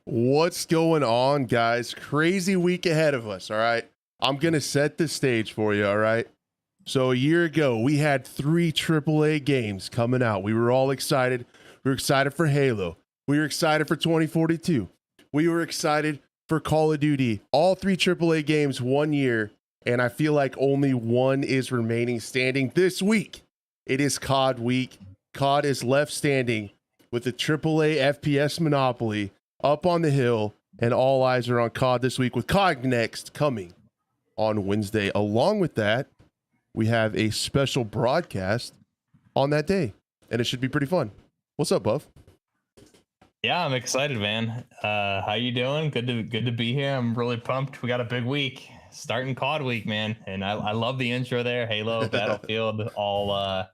What's going on, guys? Crazy week ahead of us, all right? I'm going to set the stage for you, all right? So a year ago, we had 3 AAA games coming out. We were all excited. We were excited for Halo. We were excited for 2042. We were excited for Call of Duty. All 3 AAA games 1 year, and I feel like only one is remaining standing this week. It is COD week. COD is left standing with the AAA FPS monopoly up on the hill, and all eyes are on COD this week with COD Next coming on Wednesday. Along with that, we have a special broadcast on that day, and it should be pretty fun. What's up, Buff? Yeah, I'm excited, man. How you doing? Good to be here. I'm really pumped. We got a big week, starting COD week, man. And I love the intro there. Halo, Battlefield, all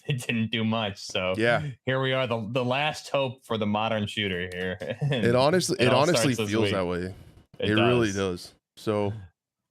it didn't do much. So Yeah, here we are, the last hope for the modern shooter here. it honestly feels that way. It really does. So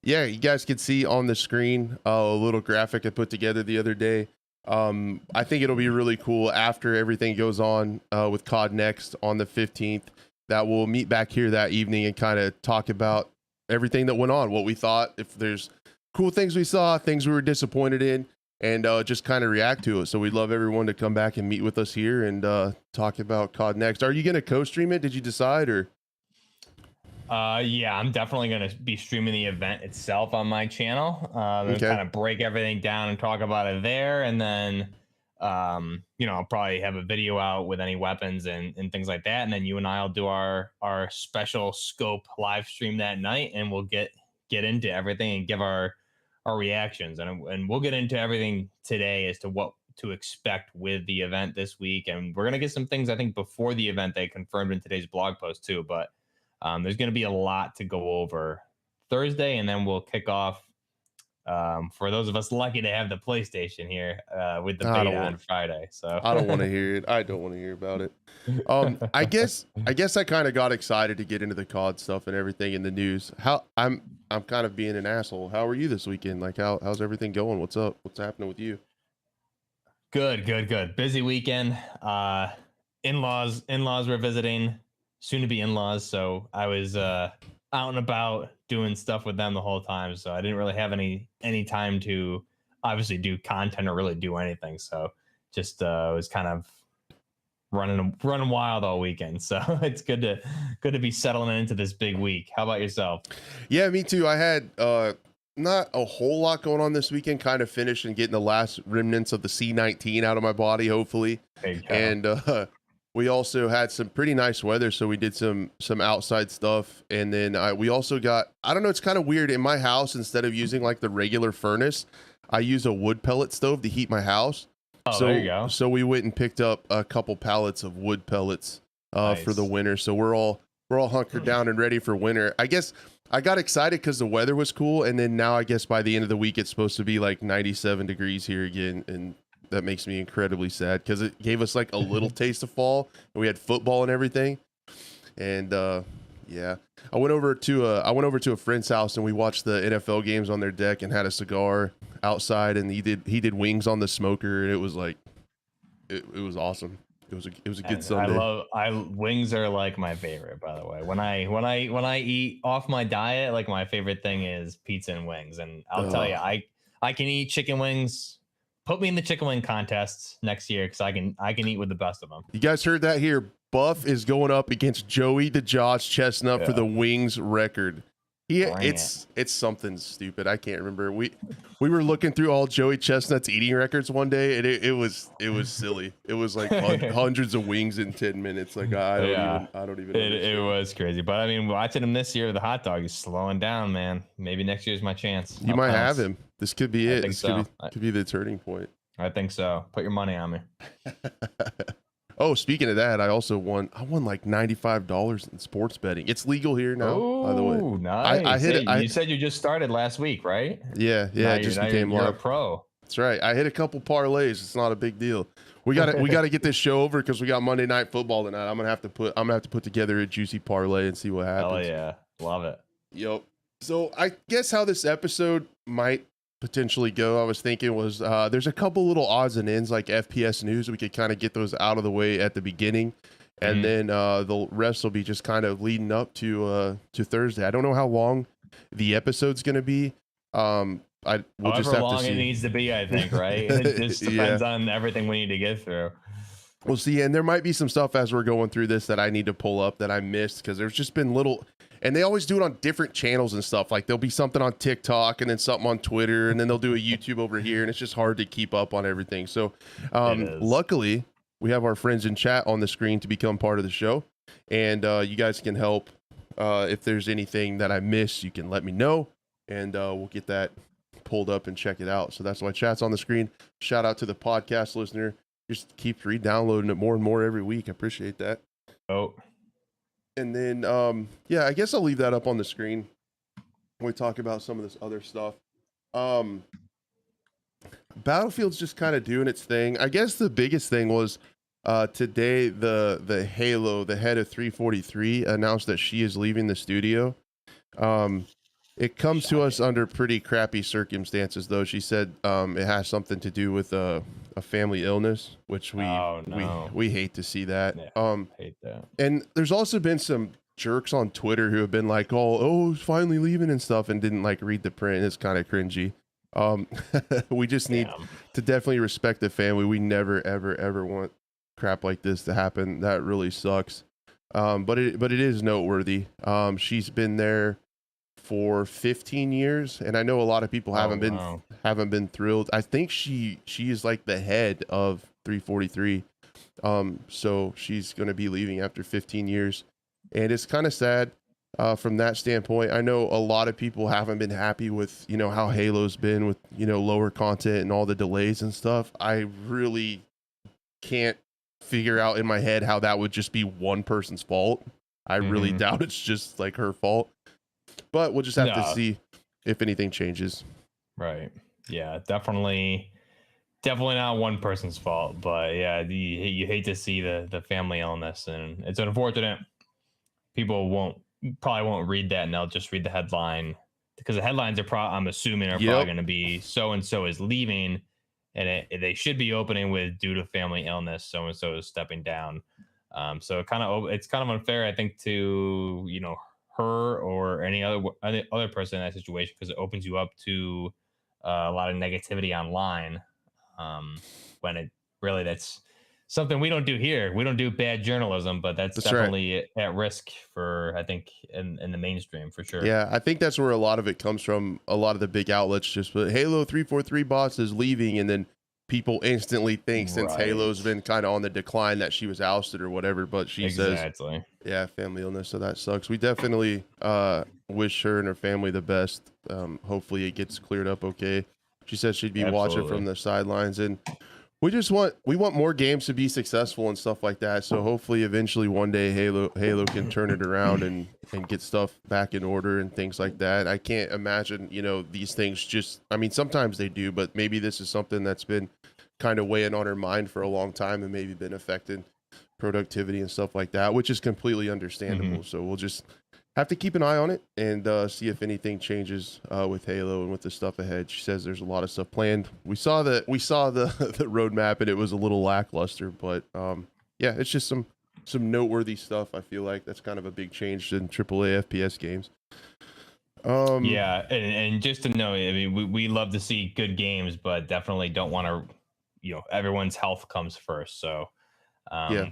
yeah, you guys can see on the screen a little graphic I put together the other day. I think it'll be really cool after everything goes on with COD Next on the 15th, that we'll meet back here that evening and kind of talk about everything that went on, what we thought, if there's cool things we saw, things we were disappointed in, and just kind of react to it. So we'd love everyone to come back and meet with us here and talk about COD Next. Are you going to co-stream it? Did you decide, or? Yeah, I'm definitely going to be streaming the event itself on my channel, and kind of break everything down and talk about it there. And then, I'll probably have a video out with any weapons and things like that. And then you and I'll do our special scope live stream that night, and we'll get into everything and give our reactions. And we'll get into everything today as to what to expect with the event this week. And we're going to get some things, I think, before the event they confirmed in today's blog post too. But there's going to be a lot to go over Thursday, and then we'll kick off for those of us lucky to have the PlayStation here with the beta on Friday. So I don't want to hear it. I don't want to hear about it. I guess I kind of got excited to get into the COD stuff and everything in the news. I'm kind of being an asshole. How are you this weekend? Like how's everything going? What's up? What's happening with you? Good. Busy weekend. In-laws were visiting, soon to be in-laws. So I was out and about doing stuff with them the whole time. So I didn't really have any time to obviously do content or really do anything. So just was kind of running wild all weekend. So it's good to be settling into this big week. How about yourself? Yeah, me too. I had not a whole lot going on this weekend, kind of finished and getting the last remnants of the C19 out of my body, hopefully. And we also had some pretty nice weather, so we did some outside stuff. And then we also got, I don't know, it's kind of weird. In my house, instead of using like the regular furnace, I use a wood pellet stove to heat my house. Oh, there you go. So we went and picked up a couple pallets of wood pellets for the winter. So we're all hunkered down and ready for winter. I guess I got excited because the weather was cool. And then now I guess by the end of the week, it's supposed to be like 97 degrees here again. And that makes me incredibly sad because it gave us like a little taste of fall, and we had football and everything. And yeah, I went over to a friend's house and we watched the NFL games on their deck and had a cigar outside, and he did wings on the smoker, and it was like it was awesome. It was a good Sunday. Wings are like my favorite, by the way. When I eat off my diet, like my favorite thing is pizza and wings. And I'll tell you, I can eat chicken wings. Put me in the chicken wing contests next year, because I can eat with the best of them. You guys heard that here. Buff is going up against Joey the Josh Chestnut for the wings record. It's something stupid. I can't remember. We were looking through all Joey Chestnut's eating records one day, and it was silly. It was like hundreds of wings in 10 minutes. Like I don't even. It was crazy, but I mean, watching him this year, the hot dog is slowing down, man. Maybe next year's my chance. You might have him. This could be it. This could be the turning point. I think so. Put your money on me. Oh, speaking of that, I won like $95 in sports betting. It's legal here now, by the way. Oh, nice. I hit it. You said you just started last week, right? Yeah. It just became you're a pro. That's right. I hit a couple parlays. It's not a big deal. We got to get this show over because we got Monday Night Football tonight. I'm gonna have to put together a juicy parlay and see what happens. Hell yeah, love it. Yep. So I guess how this episode might potentially go, I was thinking was there's a couple little odds and ends like FPS news. We could kind of get those out of the way at the beginning, and then the rest will be just kind of leading up to Thursday. I don't know how long the episode's going to be. We'll However just have long to see. it needs to be, I think, right? It just depends on everything we need to get through. We'll see. And there might be some stuff as we're going through this that I need to pull up that I missed, because there's just been little, and they always do it on different channels and stuff. Like there'll be something on TikTok and then something on Twitter, and then they'll do a YouTube over here, and it's just hard to keep up on everything. So luckily we have our friends in chat on the screen to become part of the show, and you guys can help. If there's anything that I miss, you can let me know, and we'll get that pulled up and check it out. So that's why chat's on the screen. Shout out to the podcast listener. Just keep re-downloading it more and more every week. I appreciate that. Oh, and then yeah, I guess I'll leave that up on the screen when we talk about some of this other stuff. Battlefield's just kind of doing its thing. I guess the biggest thing was today the Halo, the head of 343, announced that she is leaving the studio. It comes to us under pretty crappy circumstances, though. She said it has something to do with a family illness, which we hate to see that. Yeah, hate that. And there's also been some jerks on Twitter who have been like, oh, finally leaving and stuff, and didn't like read the print. It's kind of cringy. We just need to definitely respect the family. We never, ever want crap like this to happen. That really sucks. But it is noteworthy. She's been there for 15 years, and I know a lot of people haven't been thrilled. I think she is like the head of 343, so she's going to be leaving after 15 years, and it's kind of sad from that standpoint. I know a lot of people haven't been happy with how Halo's been with lower content and all the delays and stuff. I really can't figure out in my head how that would just be one person's fault. I really doubt it's just like her fault. But we'll just have to see if anything changes. Right. Yeah, definitely not one person's fault. But yeah, you hate to see the family illness, and it's unfortunate. People probably won't read that, and they'll just read the headline, because the headlines are I'm assuming are probably going to be so and so is leaving, and they should be opening with due to family illness, so and so is stepping down. So it's kind of unfair, I think, to her or any other person in that situation, because it opens you up to a lot of negativity online, when it really, that's something we don't do here. We don't do bad journalism, but that's definitely right at risk for, I think, in the mainstream, for sure. Yeah, I think that's where a lot of it comes from. A lot of the big outlets just put Halo 343 boss is leaving, and then people instantly think, since Halo's been kind of on the decline, that she was ousted or whatever. But she says, yeah, family illness, so that sucks. We definitely wish her and her family the best. Hopefully it gets cleared up okay. She says she'd be watching from the sidelines, and we want more games to be successful and stuff like that. So hopefully eventually one day Halo can turn it around and get stuff back in order and things like that. I can't imagine these things just, I mean, sometimes they do, but maybe this is something that's been kind of weighing on her mind for a long time, and maybe been affecting productivity and stuff like that, which is completely understandable. So we'll just have to keep an eye on it and see if anything changes with Halo and with the stuff ahead. She says there's a lot of stuff planned. We saw the roadmap, and it was a little lackluster, but yeah, it's just some noteworthy stuff. I feel like that's kind of a big change in AAA FPS games. Yeah, and just to know, I mean, we love to see good games, but definitely don't want to, everyone's health comes first. So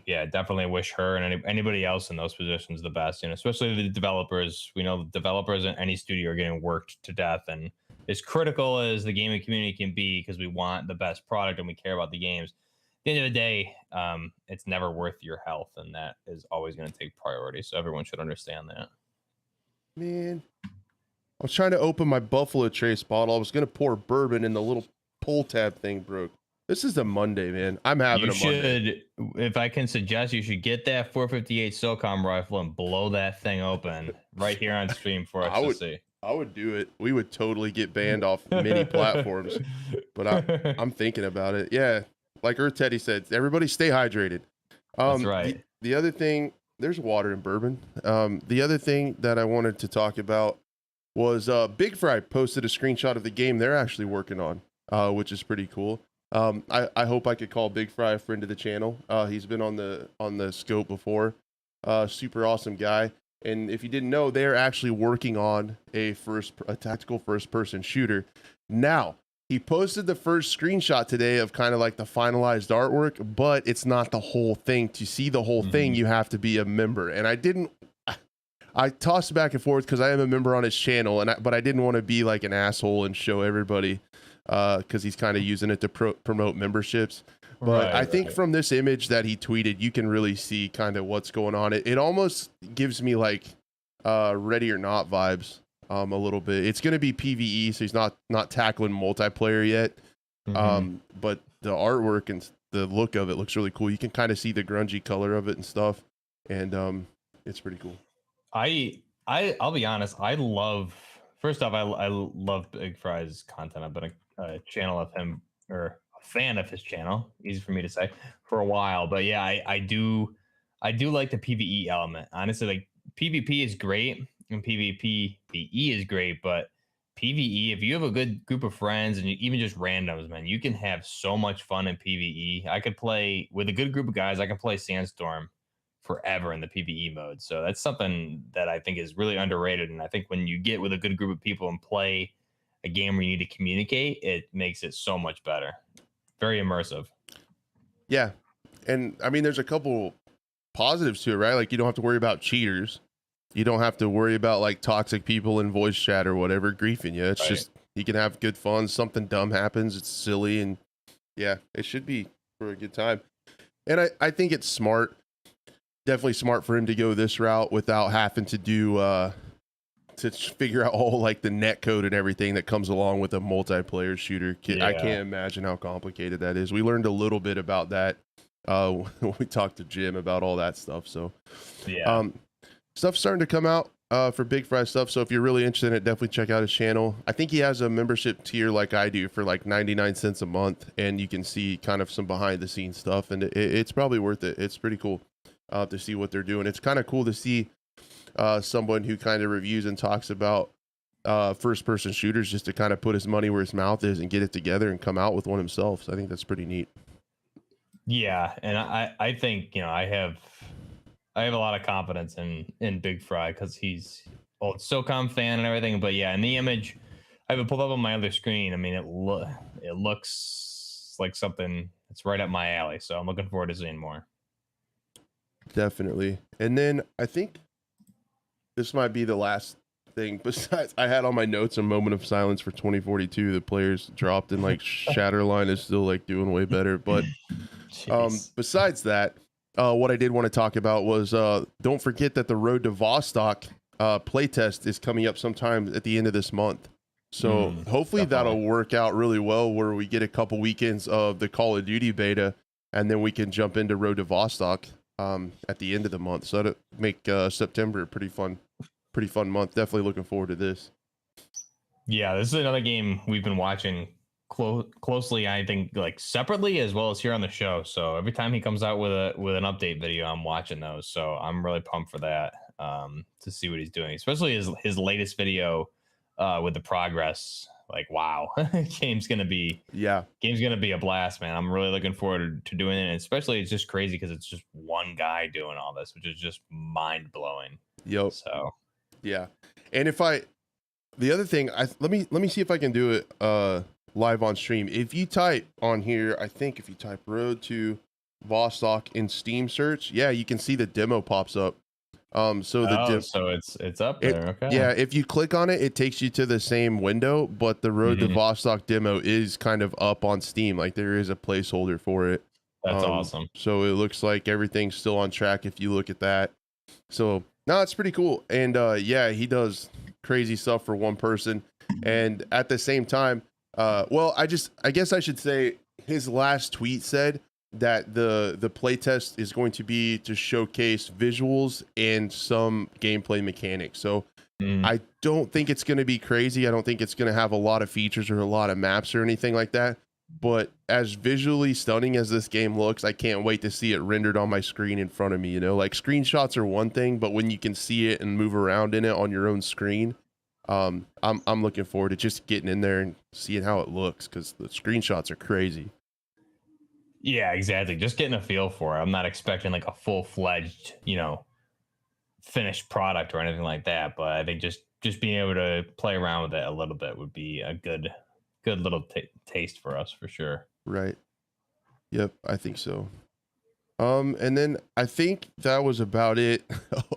yeah, definitely wish her and anybody else in those positions the best, especially the developers. We know the developers in any studio are getting worked to death, and as critical as the gaming community can be, because we want the best product and we care about the games, at the end of the day, it's never worth your health, and that is always going to take priority. So everyone should understand that. Man, I was trying to open my Buffalo Trace bottle. I was going to pour bourbon, and the little pull tab thing broke. This is a Monday, man. I'm having a Monday. If I can suggest, you should get that 458 SOCOM rifle and blow that thing open right here on stream for us to see. I would do it. We would totally get banned off many platforms, but I'm thinking about it. Yeah, like Earth Teddy said, everybody stay hydrated. That's right. The other thing, there's water and bourbon. The other thing that I wanted to talk about was Big Fry posted a screenshot of the game they're actually working on, which is pretty cool. I hope I could call Big Fry a friend of the channel. He's been on the scope before. Super awesome guy. And if you didn't know, they're actually working on a tactical first person shooter. Now, he posted the first screenshot today of kind of like the finalized artwork, but it's not the whole thing. To see the whole thing, you have to be a member. And I tossed back and forth because I am a member on his channel, but I didn't want to be like an asshole and show everybody because he's kind of using it to promote memberships. But I think from this image that he tweeted, you can really see kind of what's going on. It almost gives me like Ready or Not vibes a little bit. It's going to be PvE, so he's not tackling multiplayer yet. But the artwork and the look of it looks really cool. You can kind of see the grungy color of it and stuff, and it's pretty cool. I'll be honest. First off, I love Big Fry's content. I've been a channel of him, or a fan of his channel, easy for me to say, for a while. But yeah, I do like the PvE element. Honestly, like PvP is great and PvE is great, but PvE, if you have a good group of friends and even just randoms, man, you can have so much fun in PvE. I could play with a good group of guys. I can play Sandstorm forever in the PvE mode. So that's something that I think is really underrated. And I think when you get with a good group of people and play a game where you need to communicate, it makes it so much better. Very immersive. Yeah. And I mean, there's a couple positives to it, right? Like you don't have to worry about cheaters. You don't have to worry about like toxic people in voice chat or whatever griefing you. It's just, you can have good fun. Something dumb happens. It's silly. And yeah, it should be for a good time. And I think it's smart. Definitely smart for him to go this route without having to do to figure out all like the net code and everything that comes along with a multiplayer shooter. I can't imagine how complicated that is. We learned a little bit about that when we talked to Jim about all that stuff. So stuff's starting to come out for Big Fry stuff. So if you're really interested in it, definitely check out his channel. I think he has a membership tier like I do for like 99 cents a month, and you can see kind of some behind the scenes stuff, and it's probably worth it. It's pretty cool to see what they're doing. It's kind of cool to see someone who kind of reviews and talks about first person shooters just to kind of put his money where his mouth is and get it together and come out with one himself. So I think that's pretty neat. Yeah. And I think, I have a lot of confidence in Big Fry because he's old SOCOM fan and everything. But yeah, in the image, I have it pulled up on my other screen. I mean, it looks like something that's right up my alley. So I'm looking forward to seeing more. Definitely. And then I think this might be the last thing. Besides, I had on my notes a moment of silence for 2042. The players dropped, and like Shatterline is still like doing way better. But besides that, what I did want to talk about was don't forget that the Road to Vostok playtest is coming up sometime at the end of this month. So hopefully that'll work out really well, where we get a couple weekends of the Call of Duty beta, and then we can jump into Road to Vostok at the end of the month. So that'll make September a pretty fun month. Definitely looking forward to this. Yeah, this is another game we've been watching closely, I think, like separately as well as here on the show. So every time he comes out with an update video, I'm watching those. So I'm really pumped for that to see what he's doing, especially his latest video with the progress. Like, wow, game's gonna be a blast, man. I'm really looking forward to doing it. And especially, it's just crazy because it's just one guy doing all this, which is just mind blowing. Yep. So yeah. And the other thing, let me see if I can do it live on stream. If you type on here, I think if you type Road to Vostok in Steam search, yeah, you can see the demo pops up. So it's up there. Okay. Yeah, if you click on it, it takes you to the same window, but the Road to Vostok demo is kind of up on Steam. Like there is a placeholder for it. That's awesome. So it looks like everything's still on track if you look at that. So no, it's pretty cool. And yeah, he does crazy stuff for one person. And at the same time, well, I guess I should say his last tweet said that the playtest is going to be to showcase visuals and some gameplay mechanics. So I don't think it's going to be crazy. I don't think it's going to have a lot of features or a lot of maps or anything like that. But as visually stunning as this game looks, I can't wait to see it rendered on my screen in front of me. Like screenshots are one thing, but when you can see it and move around in it on your own screen, I'm looking forward to just getting in there and seeing how it looks, because the screenshots are crazy. Yeah, exactly. Just getting a feel for it. I'm not expecting like a full-fledged, finished product or anything like that, but I think just being able to play around with it a little bit would be a good little taste for us for sure. Right. Yep, I think so. And then I think that was about it.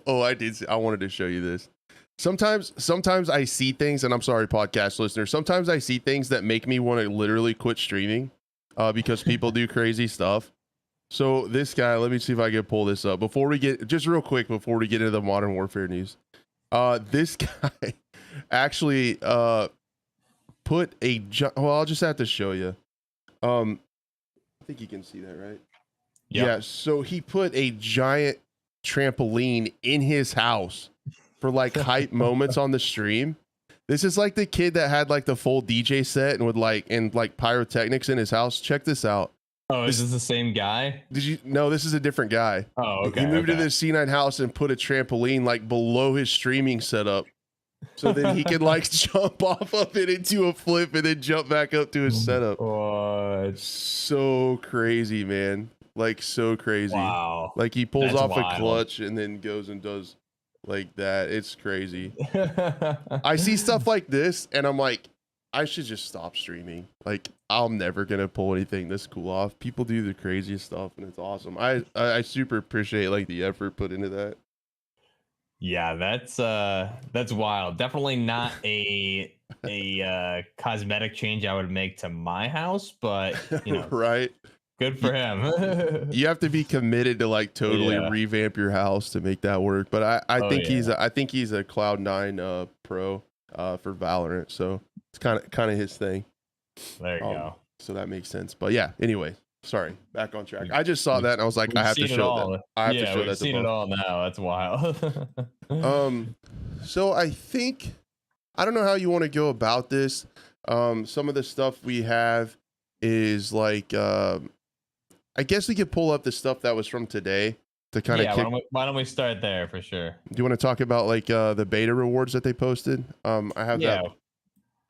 Oh, I wanted to show you this. Sometimes I see things, and I'm sorry, podcast listeners. Sometimes I see things that make me want to literally quit streaming, because people do crazy stuff. So this guy, let me see if I can pull this up before we get, just real quick before we get into the Modern Warfare news. This guy actually put a well, I'll just have to show you. I think you can see that, right? Yep. Yeah, so he put a giant trampoline in his house for like hype moments on the stream. This is like the kid that had like the full DJ set and would like pyrotechnics in his house. Check this out. Oh, is this the same guy? Did you? No, this is a different guy. Oh, okay. He moved to this C9 house and put a trampoline like below his streaming setup, so then he could like jump off of it into a flip and then jump back up to his setup. What? So crazy, man. Like so crazy. Wow. Like he pulls That's off wild. a clutch and then goes and does like that. It's crazy. I see stuff like this and I'm like, I should just stop streaming. Like I'm never gonna pull anything this cool off. People do the craziest stuff and it's awesome. I super appreciate like the effort put into that. Yeah, that's wild. Definitely not a cosmetic change I would make to my house, but right. Good for him. You have to be committed to like totally revamp your house to make that work. But I think he's a Cloud9 pro for Valorant, so it's kind of his thing. There you go. So that makes sense. But yeah, anyway, sorry, back on track. I just saw that and I was like, I have to show that. I have to show that. We've seen it all now. That's wild. So I don't know how you want to go about this. Some of the stuff we have is like I guess we could pull up the stuff that was from today to kind of why don't we start there for sure? Do you want to talk about like the beta rewards that they posted? I have that.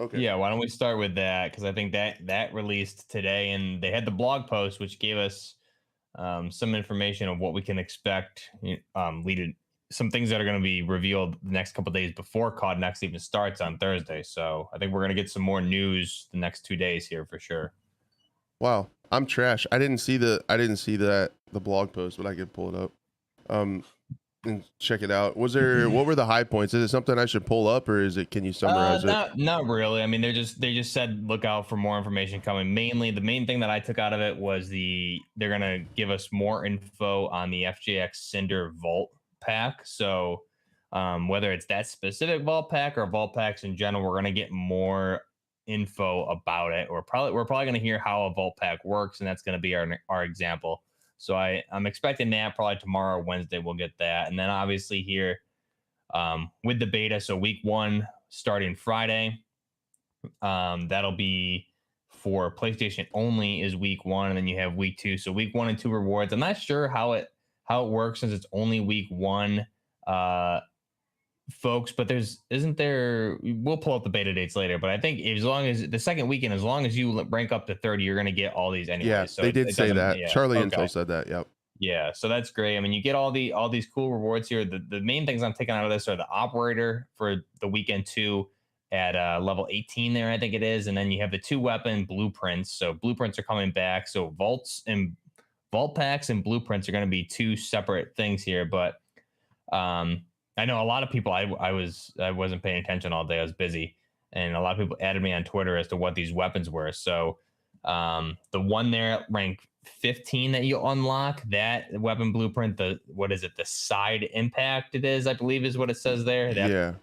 Okay. Yeah, why don't we start with that? Because I think that released today, and they had the blog post, which gave us some information of what we can expect, some things that are going to be revealed the next couple of days before COD Next even starts on Thursday. So I think we're going to get some more news the next 2 days here for sure. Wow, I'm trash. I didn't see the blog post, but I could pull it up and check it out. What were the high points? Is it something I should pull up, or can you summarize it? Not really. I mean, they just said look out for more information coming. Mainly, the main thing that I took out of it was they're gonna give us more info on the FJX Cinder Vault pack. So whether it's that specific Vault pack or Vault packs in general, we're gonna get more info about it. We're probably going to hear how a Vault pack works, and that's going to be our example. So I'm expecting that probably tomorrow or Wednesday we'll get that. And then obviously here with the beta, so week 1 starting Friday, that'll be for PlayStation only is week 1, and then you have week 2. So week 1 and 2 rewards. I'm not sure how it works since it's only week 1 folks, but we'll pull up the beta dates later, but I think as long as the second weekend, as long as you rank up to 30, you're going to get all these anyway. Yeah, so they did say that. Yeah. Charlie Intel said that. Yep. Yeah, so that's great. I mean, you get all these cool rewards here. The main things I'm taking out of this are the operator for the weekend 2 at level 18 there, I think it is, and then you have the 2 weapon blueprints. So blueprints are coming back. So vault packs and blueprints are going to be 2 separate things here, but I know a lot of people, I wasn't paying attention all day. I was busy. And a lot of people added me on Twitter as to what these weapons were. So the one there rank 15 that you unlock, that weapon blueprint, the side impact it is, I believe is what it says there. Yeah.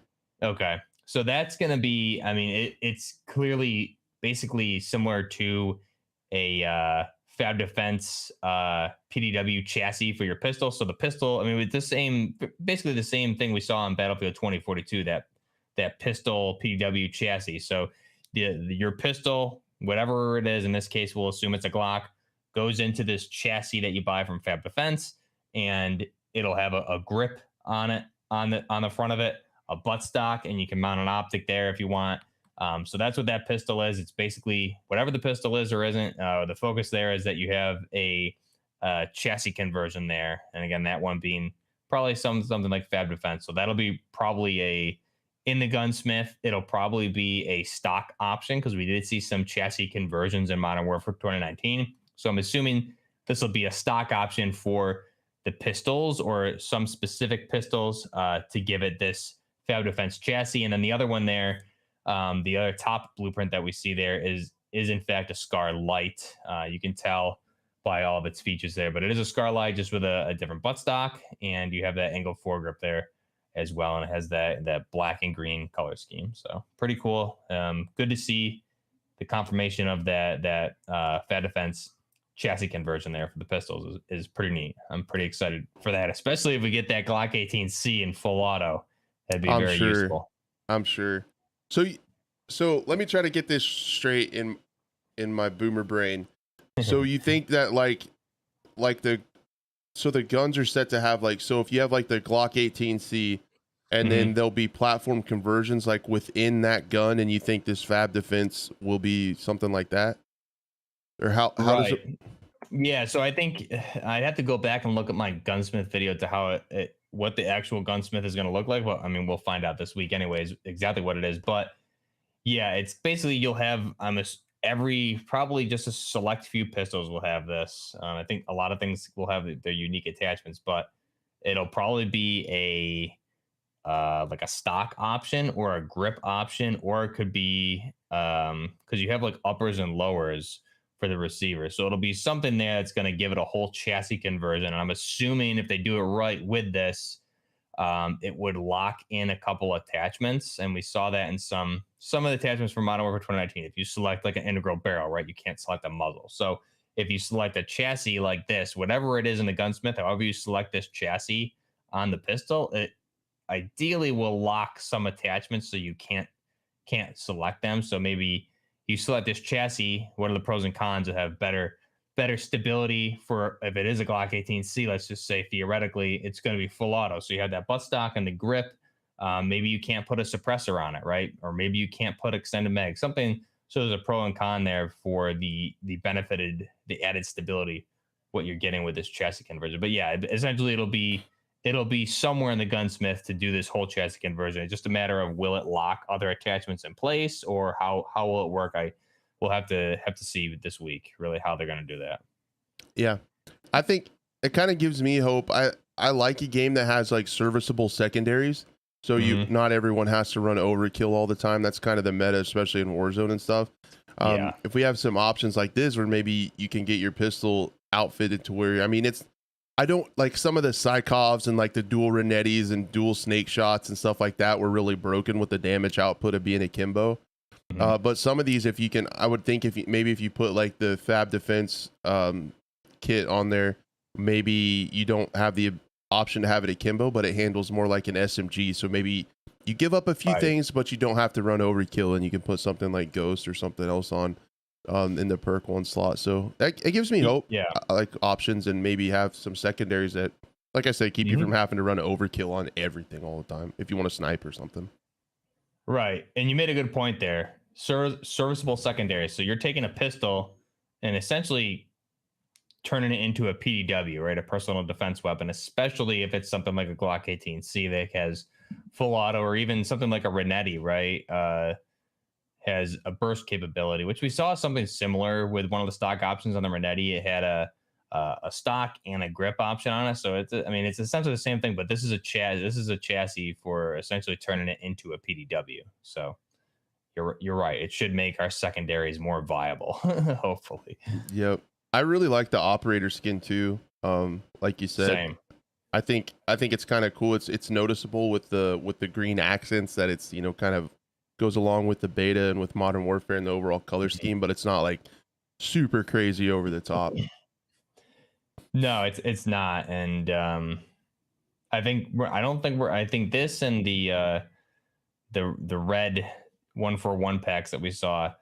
Okay. So that's going to be, I mean, it's clearly basically similar to a Fab Defense PDW chassis for your pistol. So the pistol, I mean, with basically the same thing we saw on Battlefield 2042, that pistol PDW chassis. So your pistol, whatever it is, in this case, we'll assume it's a Glock, goes into this chassis that you buy from Fab Defense, and it'll have a grip on it, on the front of it, a buttstock, and you can mount an optic there if you want. So that's what that pistol is. It's basically whatever the pistol is or isn't. The focus there is that you have a chassis conversion there, and again, that one being probably something like Fab Defense. So that'll be probably a in the gunsmith. It'll probably be a stock option because we did see some chassis conversions in Modern Warfare 2019. So I'm assuming this will be a stock option for the pistols or some specific pistols to give it this Fab Defense chassis. And then the other one there, the other top blueprint that we see there is in fact a Scar Light. You can tell by all of its features there, but it is a Scar Light just with a different buttstock, and you have that angled foregrip there as well, and it has that black and green color scheme. So pretty cool. Good to see the confirmation of that Fab Defense chassis conversion there for the pistols is pretty neat. I'm pretty excited for that, especially if we get that Glock 18C in full auto. That'd be very useful. I'm sure. So let me try to get this straight in my boomer brain. So you think that like the guns are set to have like, so if you have like the Glock 18C and then there'll be platform conversions like within that gun, and you think this Fab Defense will be something like that? Or how does it? Yeah, so I think I'd have to go back and look at my gunsmith video to how what the actual gunsmith is going to look like. Well, I mean, we'll find out this week anyways, exactly what it is. But yeah, it's basically you'll have probably just a select few pistols will have this. I think a lot of things will have their unique attachments, but it'll probably be like a stock option or a grip option, or it could be because you have like uppers and lowers for the receiver. So it'll be something there that's going to give it a whole chassis conversion. And I'm assuming if they do it right with this, it would lock in a couple attachments. And we saw that in some of the attachments from Modern Warfare 2019. If you select like an integral barrel, right, you can't select a muzzle. So if you select a chassis like this, whatever it is in the gunsmith, however you select this chassis on the pistol, it ideally will lock some attachments so you can't select them. So maybe you select this chassis. What are the pros and cons that have better stability for if it is a Glock 18C? Let's just say theoretically it's going to be full auto, so you have that buttstock and the grip. Maybe you can't put a suppressor on it, right? Or maybe you can't put extended mag, something. So there's a pro and con there for the added stability, what you're getting with this chassis conversion. But yeah, essentially it'll be somewhere in the gunsmith to do this whole chassis conversion. It's just a matter of will it lock other attachments in place, or how will it work? We'll have to see this week really how they're going to do that. Yeah, I think it kind of gives me hope. I like a game that has like serviceable secondaries, so not everyone has to run overkill all the time. That's kind of the meta, especially in Warzone and stuff. If we have some options like this, where maybe you can get your pistol outfitted to where, I mean, I don't like some of the Psychovs and like the dual Renettis and dual snake shots and stuff like that were really broken with the damage output of being akimbo. But some of these, I would think if you put like the Fab Defense kit on there, maybe you don't have the option to have it akimbo, but it handles more like an SMG. So maybe you give up a few things, but you don't have to run overkill, and you can put something like Ghost or something else on in the perk one slot. So it gives me hope. Yeah, I like options, and maybe have some secondaries that, like I said, keep you from having to run overkill on everything all the time if you want to snipe or something. Right. And you made a good point there. Serviceable secondaries. So you're taking a pistol and essentially turning it into a PDW, right? A personal defense weapon, especially if it's something like a Glock 18C that has full auto, or even something like a Renetti, right? Has a burst capability, which we saw something similar with one of the stock options on the Renetti. It had a stock and a grip option on it. So it's essentially the same thing, but this is a chassis for essentially turning it into a PDW. So you're right. It should make our secondaries more viable, hopefully. Yep. I really like the operator skin too. Like you said, same. I think it's kind of cool. It's noticeable with the green accents that it's, kind of goes along with the beta and with Modern Warfare and the overall color scheme, but it's not like super crazy over the top. No, it's not. And I think this and the red 141 packs that we saw,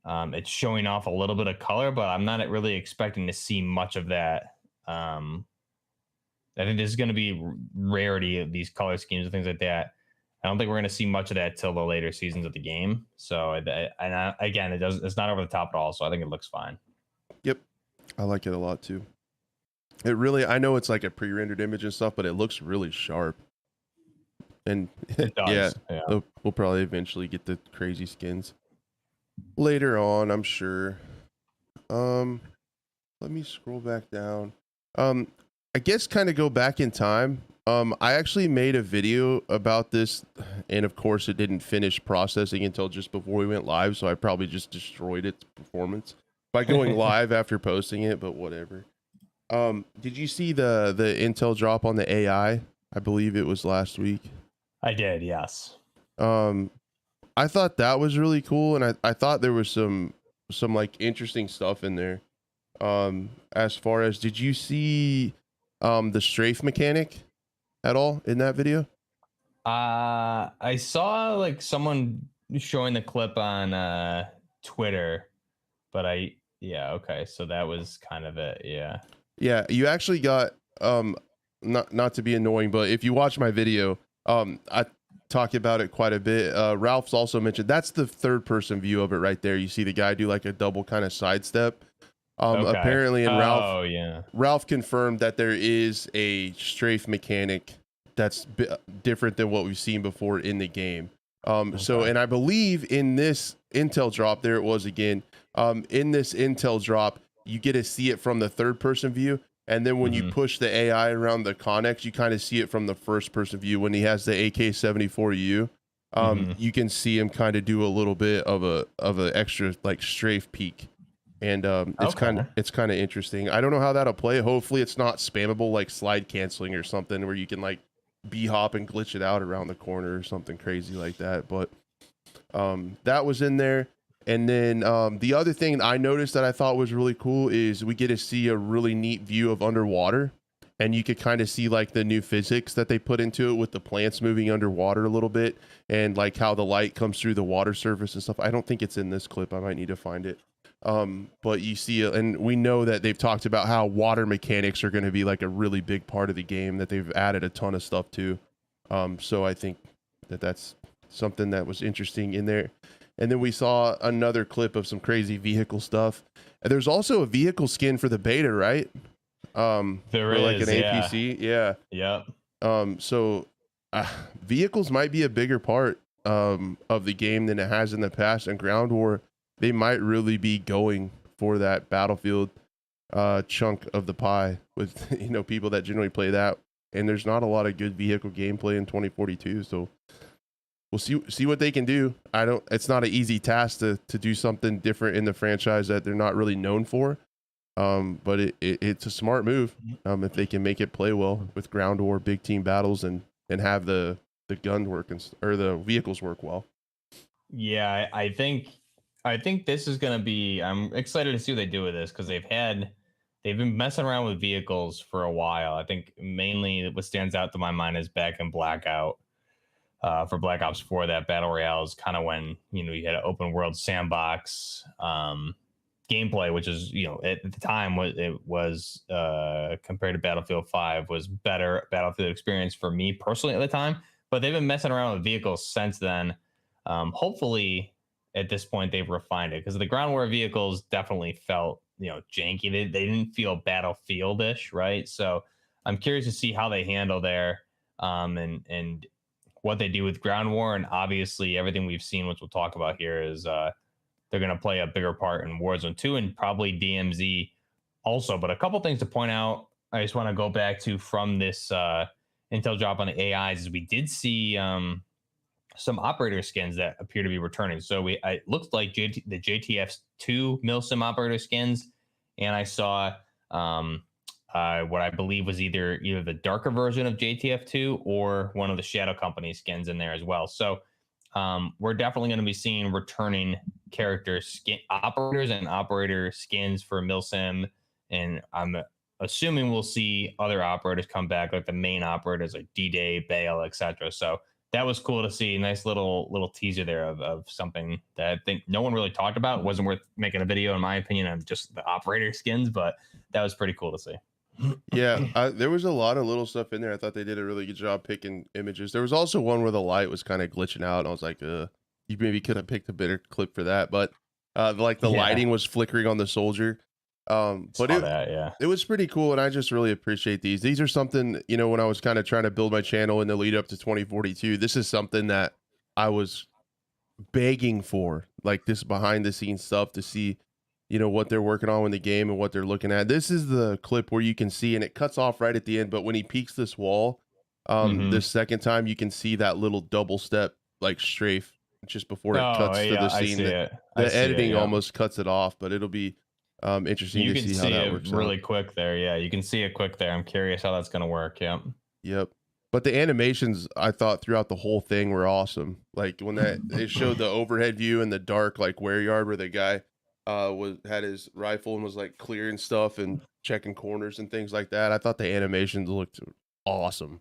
it's showing off a little bit of color, but I'm not really expecting to see much of that. I think there's going to be rarity of these color schemes and things like that. I don't think we're going to see much of that till the later seasons of the game. So, again, it's not over the top at all. So I think it looks fine. Yep, I like it a lot too. It really, I know it's like a pre-rendered image and stuff, but it looks really sharp. And It does. yeah, we'll probably eventually get the crazy skins later on, I'm sure. Let me scroll back down. I guess kind of go back in time. I actually made a video about this, and of course it didn't finish processing until just before we went live, so I probably just destroyed its performance by going live after posting it, but whatever. Did you see the intel drop on the AI? I believe it was last week. I did, yes. I thought that was really cool, and I thought there was some like interesting stuff in there. As far as, did you see the strafe mechanic at all in that video? I saw like someone showing the clip on Twitter, but okay, so that was kind of it. Yeah, you actually got not to be annoying, but if you watch my video, I talk about it quite a bit. Ralph's also mentioned that's the third person view of it right there. You see the guy do like a double kind of sidestep. Okay. Apparently, and yeah, Ralph confirmed that there is a strafe mechanic that's different than what we've seen before in the game. So, and I believe in this intel drop, there it was again. In this intel drop, you get to see it from the third person view. And then when you push the AI around the Connex, you kind of see it from the first person view. When he has the AK-74U, you can see him kind of do a little bit of a extra like strafe peek. And it's kind of interesting. I don't know how that'll play. Hopefully it's not spammable like slide canceling or something where you can like b-hop and glitch it out around the corner or something crazy like that. But that was in there. And then the other thing I noticed that I thought was really cool is we get to see a really neat view of underwater, and you could kind of see like the new physics that they put into it with the plants moving underwater a little bit, and like how the light comes through the water surface and stuff. I don't think it's in this clip. I might need to find it. But you see, and we know that they've talked about how water mechanics are going to be like a really big part of the game, that they've added a ton of stuff to. So I think that that's something that was interesting in there. And then we saw another clip of some crazy vehicle stuff. And there's also a vehicle skin for the beta, right? There is like an yeah. APC. Yeah. Yep. So vehicles might be a bigger part of the game than it has in the past. And Ground War, they might really be going for that Battlefield chunk of the pie with people that generally play that. And there's not a lot of good vehicle gameplay in 2042. So we'll see what they can do. It's not an easy task to do something different in the franchise that they're not really known for. But it's a smart move if they can make it play well with Ground War, big team battles, and have the gun work or the vehicles work well. Yeah, I think this is gonna be. I'm excited to see what they do with this, because they've been messing around with vehicles for a while. I think mainly what stands out to my mind is back in Blackout. For Black Ops 4, that battle royale is kind of when you had an open world sandbox gameplay, which is at the time it was compared to Battlefield 5 was better Battlefield experience for me personally at the time. But they've been messing around with vehicles since then. Hopefully at this point they've refined it, because the Ground War vehicles definitely felt janky. They didn't feel Battlefield-ish, right? So I'm curious to see how they handle there and what they do with Ground War. And obviously everything we've seen, which we'll talk about here, is they're going to play a bigger part in Warzone 2 and probably DMZ also. But a couple things to point out, I just want to go back to from this intel drop on the AIs, is we did see some operator skins that appear to be returning. So it looks like the JTF2 Milsim operator skins, and I saw what I believe was either the darker version of JTF2 or one of the Shadow Company skins in there as well. So we're definitely going to be seeing returning operators and operator skins for Milsim, and I'm assuming we'll see other operators come back, like the main operators like D-Day, Bale, etc. So that was cool to see. Nice little teaser there of something that I think no one really talked about. It wasn't worth making a video, in my opinion, on just the operator skins, but that was pretty cool to see. Yeah, there was a lot of little stuff in there. I thought they did a really good job picking images. There was also one where the light was kind of glitching out, and I was like, you maybe could have picked a better clip for that." But like the Yeah, lighting was flickering on the soldier. But saw that. Yeah. it was pretty cool, and I just really appreciate these. These are something, when I was kind of trying to build my channel in the lead up to 2042. This is something that I was begging for, like this behind the scenes stuff to see, what they're working on in the game and what they're looking at. This is the clip where you can see, and it cuts off right at the end, but when he peeks this wall, the Hmm. second time you can see that little double step like strafe just before it Oh cuts to the yeah, I scene. see it. I The see it. editing Yeah. almost cuts it off, but it'll be interesting You to can see how see that it works out. really quick there. Yeah, you can see it quick there. I'm curious how that's gonna work. Yeah. Yep. But the animations I thought throughout the whole thing were awesome. Like when that it showed the overhead view in the dark like ware yard where the guy was had his rifle and was like clearing stuff and checking corners and things like that. I thought the animations looked awesome.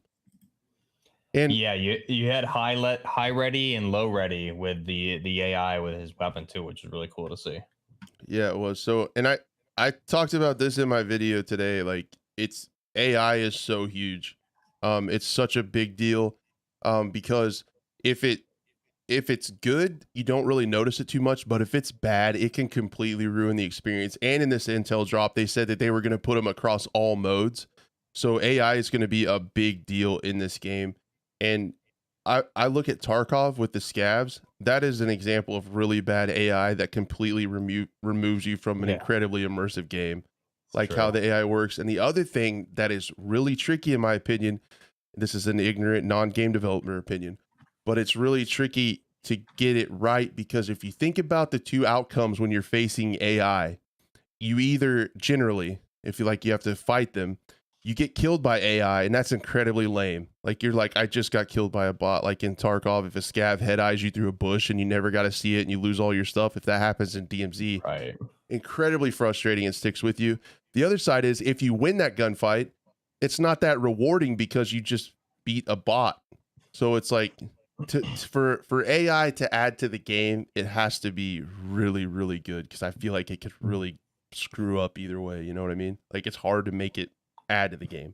And Yeah, you had high ready and low ready with the AI with his weapon too, which is really cool to see. yeah, it was. So and I talked about this in my video today. Like it's AI is so huge. It's such a big deal. Because if it's good, you don't really notice it too much, but if it's bad, it can completely ruin the experience. And in this intel drop, they said that they were going to put them across all modes. So AI is going to be a big deal in this game. And I look at Tarkov with the scavs. That is an example of really bad AI that completely removes you from an Yeah, incredibly immersive game, it's like how true. the AI works. And the other thing that is really tricky, in my opinion, this is an ignorant non-game developer opinion, but it's really tricky to get it right because if you think about the two outcomes when you're facing AI, you either generally, if you like, you have to fight them, you get killed by AI, and that's incredibly lame. Like you're like, I just got killed by a bot. Like in Tarkov, if a scav head eyes you through a bush and you never got to see it and you lose all your stuff, if that happens in DMZ, Right. incredibly frustrating and sticks with you. The other side is if you win that gunfight, it's not that rewarding because you just beat a bot. So it's like for AI to add to the game, it has to be really, really good because I feel like it could really screw up either way. You know what I mean? Like it's hard to make it add to the game.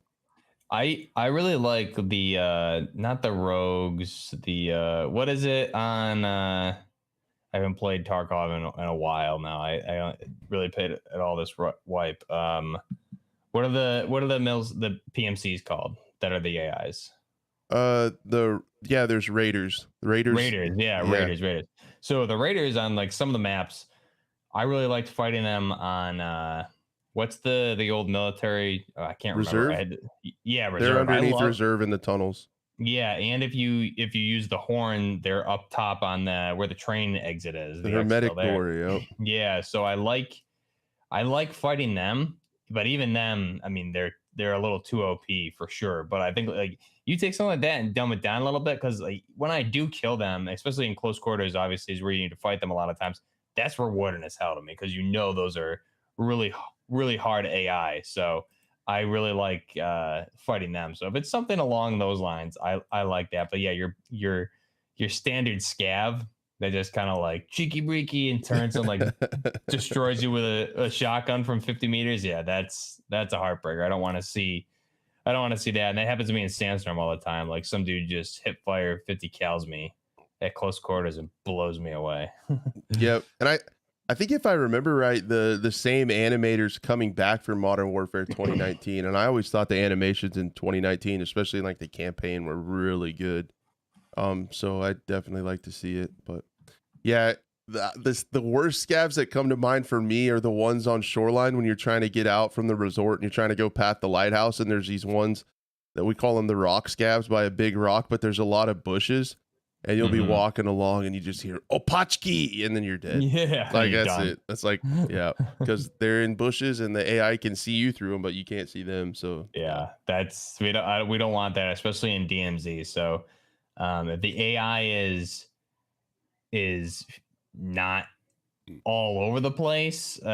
I really like the not the rogues, the what is it on I haven't played Tarkov in a while now. I don't really played it at all this wipe. What are the mills the PMCs called that are the AIs? There's Raiders. The Raiders, Raiders, yeah, yeah, Raiders. So the Raiders on like some of the maps, I really liked fighting them on what's the old military? I can't remember. Reserve. Yeah, They're reserve. I underneath love. Reserve in the tunnels. Yeah, and if you use the horn, they're up top on the where the train exit is, The the exfil Hermetic there. door. Yep. Yeah, so I like fighting them, but even them, I mean, they're a little too OP for sure. But I think like you take something like that and dumb it down a little bit because like when I do kill them, especially in close quarters, obviously is where you need to fight them a lot of times. That's rewarding as hell to me because those are really really hard AI. So I really like fighting them. So if it's something along those lines, I like that. But yeah, your standard scav that just kind of like cheeky breaky and turns and like destroys you with a shotgun from 50 meters. Yeah, that's a heartbreaker. I don't want to see that. And that happens to me in Sandstorm all the time. Like some dude just hip fire 50 cals me at close quarters and blows me away. Yep. And I think if I remember right, the same animators coming back for Modern Warfare 2019, and I always thought the animations in 2019, especially in like the campaign, were really good. So I definitely like to see it. But yeah, the worst scavs that come to mind for me are the ones on Shoreline when you're trying to get out from the resort and you're trying to go past the lighthouse, and there's these ones that we call them the rock scavs by a big rock, but there's a lot of bushes and you'll be Mhm. walking along and you just hear Opachki and then you're dead. Yeah, Like you're that's done. it. That's like, yeah, because they're in bushes and the AI can see you through them, but you can't see them. So yeah. Yeah, that's we don't want that, especially in DMZ. So if the AI is not all over the place, we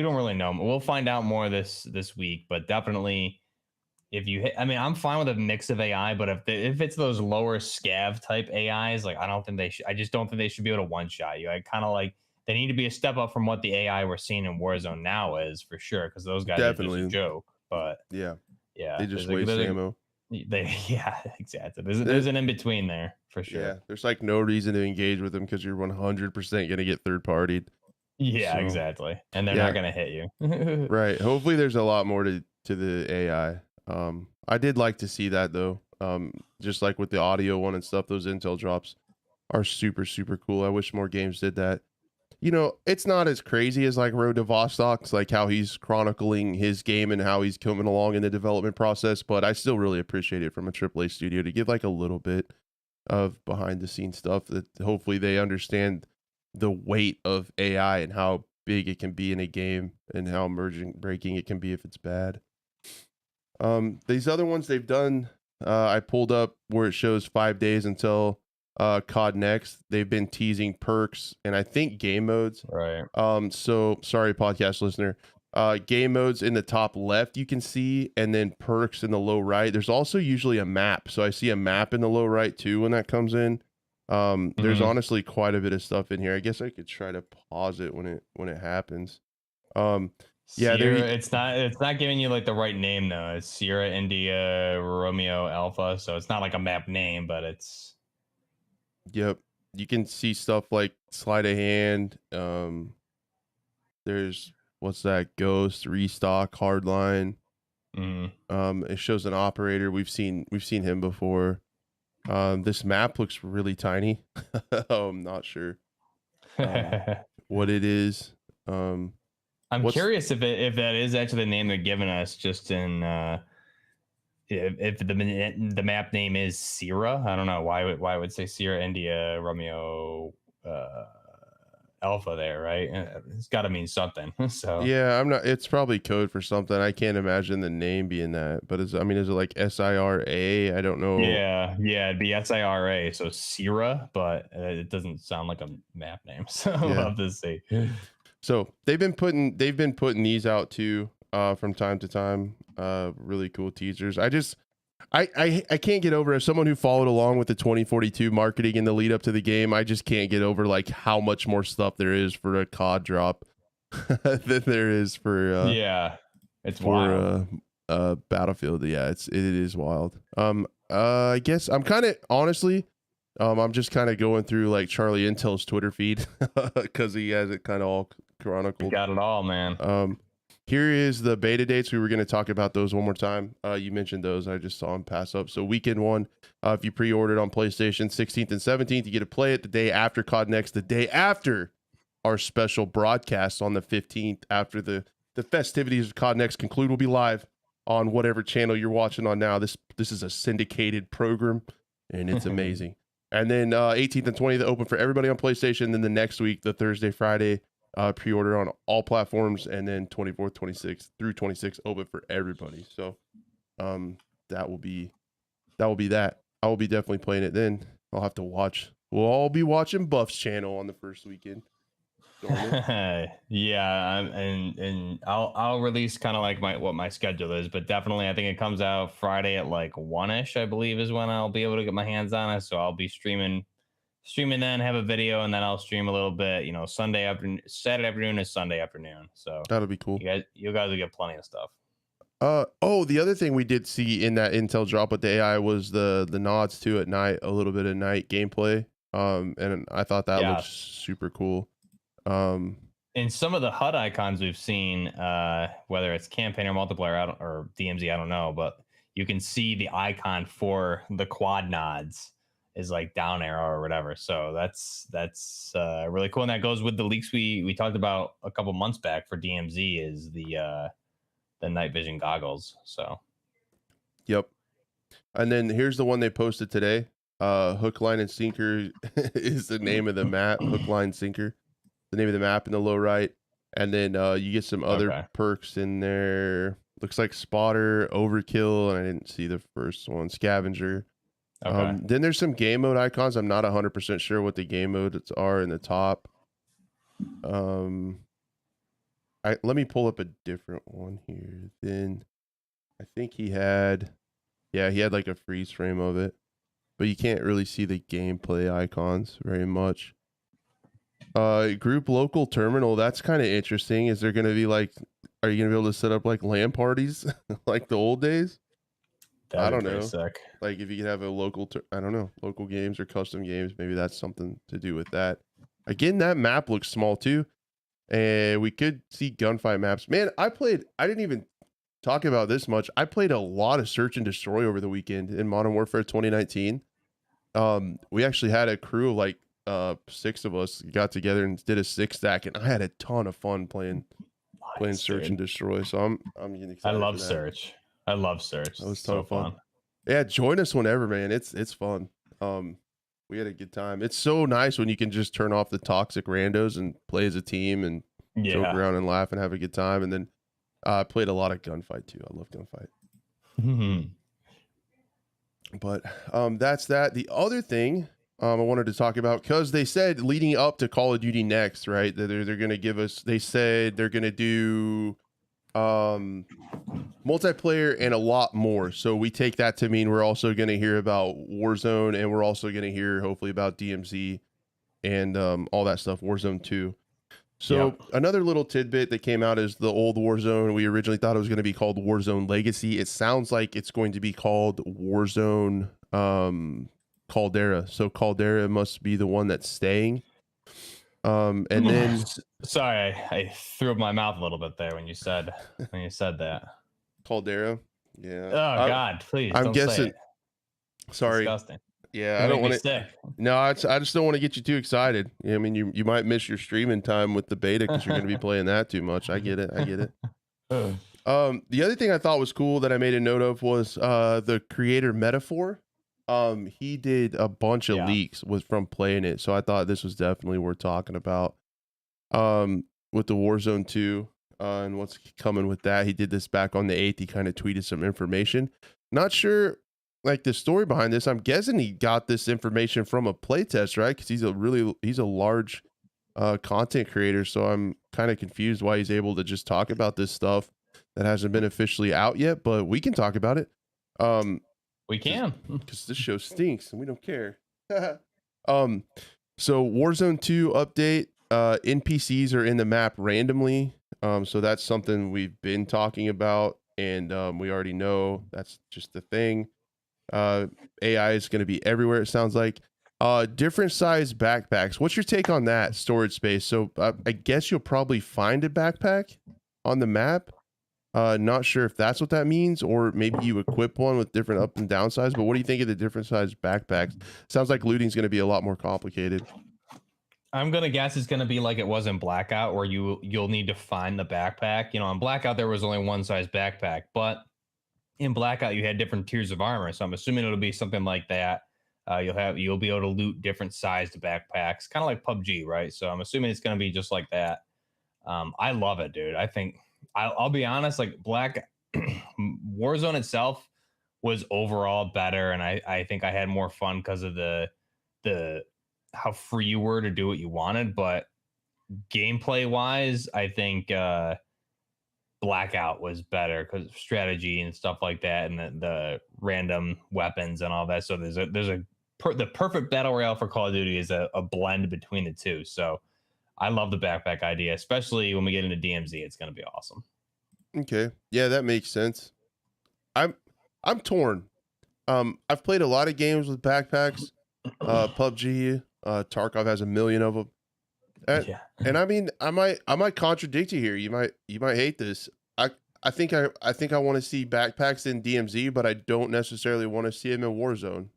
don't really know. We'll find out more this week, but definitely if you hit, I mean, I'm fine with a mix of AI, but if it's those lower scav type AIs, like I don't think they should. I just don't think they should be able to one shot you. I kind of like they need to be a step up from what the AI we're seeing in Warzone now is for sure, because those guys are just a Definitely. joke. But Yeah, yeah, they just waste ammo. yeah, exactly. There's an in between there for Yeah, sure. there's like no reason to engage with them because you're 100% gonna get third partied. Yeah, So exactly. And they're not yeah, gonna hit you. right. Hopefully, there's a lot more to the AI. I did like to see that though. Just like with the audio one and stuff, those intel drops are super cool. I wish more games did that. You know, it's not as crazy as like Road to Vostok's, like how he's chronicling his game and how he's coming along in the development process, but I still really appreciate it from a AAA studio to give like a little bit of behind the scenes stuff that hopefully they understand the weight of AI and how big it can be in a game and how emerging breaking it can be if it's bad. These other ones they've done, I pulled up where it shows 5 days until COD Next. They've been teasing perks and I think game modes. Right. So sorry, podcast listener. Game modes in the top left you can see, and then perks in the low right. There's also usually a map, so I see a map in the low right too when that comes in. There's honestly quite a bit of stuff in here. I guess I could try to pause it when it happens. Yeah, Sierra, it's not giving you like the right name though. It's Sierra India Romeo Alpha, so it's not like a map name, but it's Yep. You can see stuff like sleight of hand. There's what's that? Ghost, restock, hardline. It shows an operator. We've seen him before. This map looks really tiny. I'm not sure what it is. I'm curious if that is actually the name they're giving us, just in if the map name is Sierra. I don't know why would say Sierra India Romeo Alpha there, right? It's got to mean something. So yeah, I'm not. It's probably code for something. I can't imagine the name being that. But is it like SIRA? I don't know. yeah, it'd be SIRA, so Sierra, but it doesn't sound like a map name. So Yeah. we'll have to see. So they've been putting these out too from time to time. Really cool teasers. I can't get over, as someone who followed along with the 2042 marketing in the lead up to the game, I just can't get over like how much more stuff there is for a COD drop than there is for yeah, it's wild. Battlefield. Yeah, it is wild. I guess I'm kind of honestly I'm just kind of going through like Charlie Intel's Twitter feed because he has it kind of all chronicled. We got it all, man. Here is the beta dates. We were going to talk about those one more time. You mentioned those. I just saw them pass up. So weekend one, if you pre-ordered on PlayStation 16th and 17th, you get to play it the day after COD Next, the day after our special broadcast on the 15th. After the festivities of COD Next conclude, we'll be live on whatever channel you're watching on now. This is a syndicated program, and it's amazing. And then 18th and 20th open for everybody on PlayStation. Then the next week, the Thursday, Friday, pre-order on all platforms, and then 24th, 26th through 26th open for everybody. So that will be that. I will be definitely playing it then. I'll have to watch. We'll all be watching Buff's channel on the first weekend. Yeah, and I'll release kind of like what my schedule is, but definitely I think it comes out Friday at like 1ish, I believe, is when I'll be able to get my hands on it. So I'll be streaming then, have a video, and then I'll stream a little bit, Sunday afternoon, Saturday afternoon and Sunday afternoon. So that'll be cool. You guys will get plenty of stuff. The other thing we did see in that intel drop with the AI was the nods to at night, a little bit of night gameplay. And I thought that looked super cool. In some of the HUD icons we've seen, whether it's campaign or multiplayer, or DMZ, I don't know, but you can see the icon for the quad nods is like down arrow or whatever. So that's really cool, and that goes with the leaks we talked about a couple months back for DMZ, is the night vision goggles. So yep. And then here's the one they posted today. Hook, line, and sinker is the name of the map. Hook, line, sinker, the name of the map in the low right. And then you get some other perks in there. Looks like spotter, overkill, and I didn't see the first one, scavenger. Then there's some game mode icons. I'm not 100% sure what the game modes are in the top. Let me pull up a different one here. Then I think he had like a freeze frame of it, but you can't really see the gameplay icons very much. Group local terminal, that's kind of interesting. Is there going to be like, are you gonna be able to set up like LAN parties like the old days? I That'd don't be pretty know. sick. Like if you could have a local, I don't know, local games or custom games, maybe that's something to do with that. Again, that map looks small too, and we could see gunfight maps. Man, I didn't even talk about this much. I played a lot of Search and Destroy over the weekend in Modern Warfare 2019. We actually had a crew of like 6 of us got together and did a 6-stack, and I had a ton of fun playing Search and Destroy. So I'm getting excited. I love for that. Search. I love Search. That was a ton of fun. Yeah, join us whenever, man. It's fun. We had a good time. It's so nice when you can just turn off the toxic randos and play as a team and joke around and laugh and have a good time. And then I played a lot of gunfight too. I love gunfight. But that's that. The other thing I wanted to talk about, because they said leading up to Call of Duty Next, right, that they're going to give us, they said they're going to do multiplayer and a lot more. So we take that to mean we're also going to hear about Warzone, and we're also going to hear hopefully about DMZ and all that stuff, Warzone 2. So another little tidbit that came out is the old Warzone. We originally thought it was going to be called Warzone Legacy. It sounds like it's going to be called Warzone Caldera. So Caldera must be the one that's staying. And then sorry, I threw up my mouth a little bit there when you said that. Caldera. Yeah. Oh God, please. I'm don't guessing. Say it. Sorry. Disgusting. Yeah, I don't want to. No, I just don't want to get you too excited. I mean, you might miss your streaming time with the beta because you're going to be playing that too much. I get it. The other thing I thought was cool that I made a note of was the creator Metaphor. He did a bunch of leaks from playing it, so I thought this was definitely worth talking about. With the Warzone 2 and what's coming with that. He did this back on the 8th. He kind of tweeted some information. Not sure like the story behind this. I'm guessing he got this information from a playtest, right? Because he's a large content creator. So I'm kind of confused why he's able to just talk about this stuff that hasn't been officially out yet, but we can talk about it. We can, because this show stinks and we don't care. So Warzone 2 update, NPCs are in the map randomly. So that's something we've been talking about, and we already know that's just the thing. AI is going to be everywhere, it sounds like. Different size backpacks. What's your take on that storage space? So I guess you'll probably find a backpack on the map. Not sure if that's what that means, or maybe you equip one with different up and down size. But what do you think of the different size backpacks? Sounds like looting's going to be a lot more complicated. I'm gonna guess it's gonna be like it was in Blackout, where you'll need to find the backpack. You know, in Blackout there was only one size backpack, but in Blackout you had different tiers of armor. So I'm assuming it'll be something like that. You'll be able to loot different sized backpacks, kind of like PUBG, right? So I'm assuming it's gonna be just like that. I love it, dude. I think I'll be honest, like Warzone itself was overall better, and I think I had more fun because of the how free you were to do what you wanted. But gameplay wise, I think Blackout was better because of strategy and stuff like that, and the random weapons and all that. So the perfect battle royale for Call of Duty is a blend between the two. So I love the backpack idea, especially when we get into DMZ. It's going to be awesome. Okay, yeah, that makes sense. I'm torn. I've played a lot of games with backpacks. PUBG, Tarkov has a million of them. And I mean, I might contradict you here. You might hate this. I think I want to see backpacks in DMZ, but I don't necessarily want to see them in Warzone.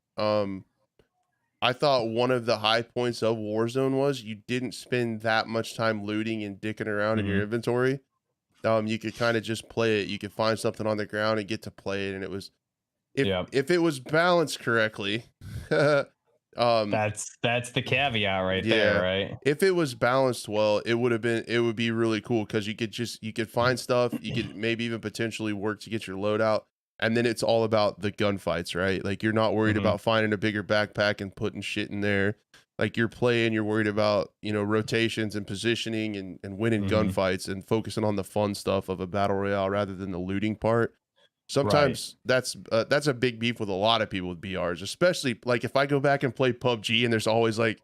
I thought one of the high points of Warzone was you didn't spend that much time looting and dicking around in your inventory. You could kind of just play it. You could find something on the ground and get to play it, and it was if it was balanced correctly. That's the caveat right there, right? If it was balanced well, it would be really cool, because you could find stuff, you could maybe even potentially work to get your loadout, and then it's all about the gunfights, right? Like you're not worried about finding a bigger backpack and putting shit in there. Like you're worried about, rotations and positioning and winning gunfights and focusing on the fun stuff of a battle royale rather than the looting part. Sometimes that's a big beef with a lot of people with BRs, especially like if I go back and play PUBG and there's always like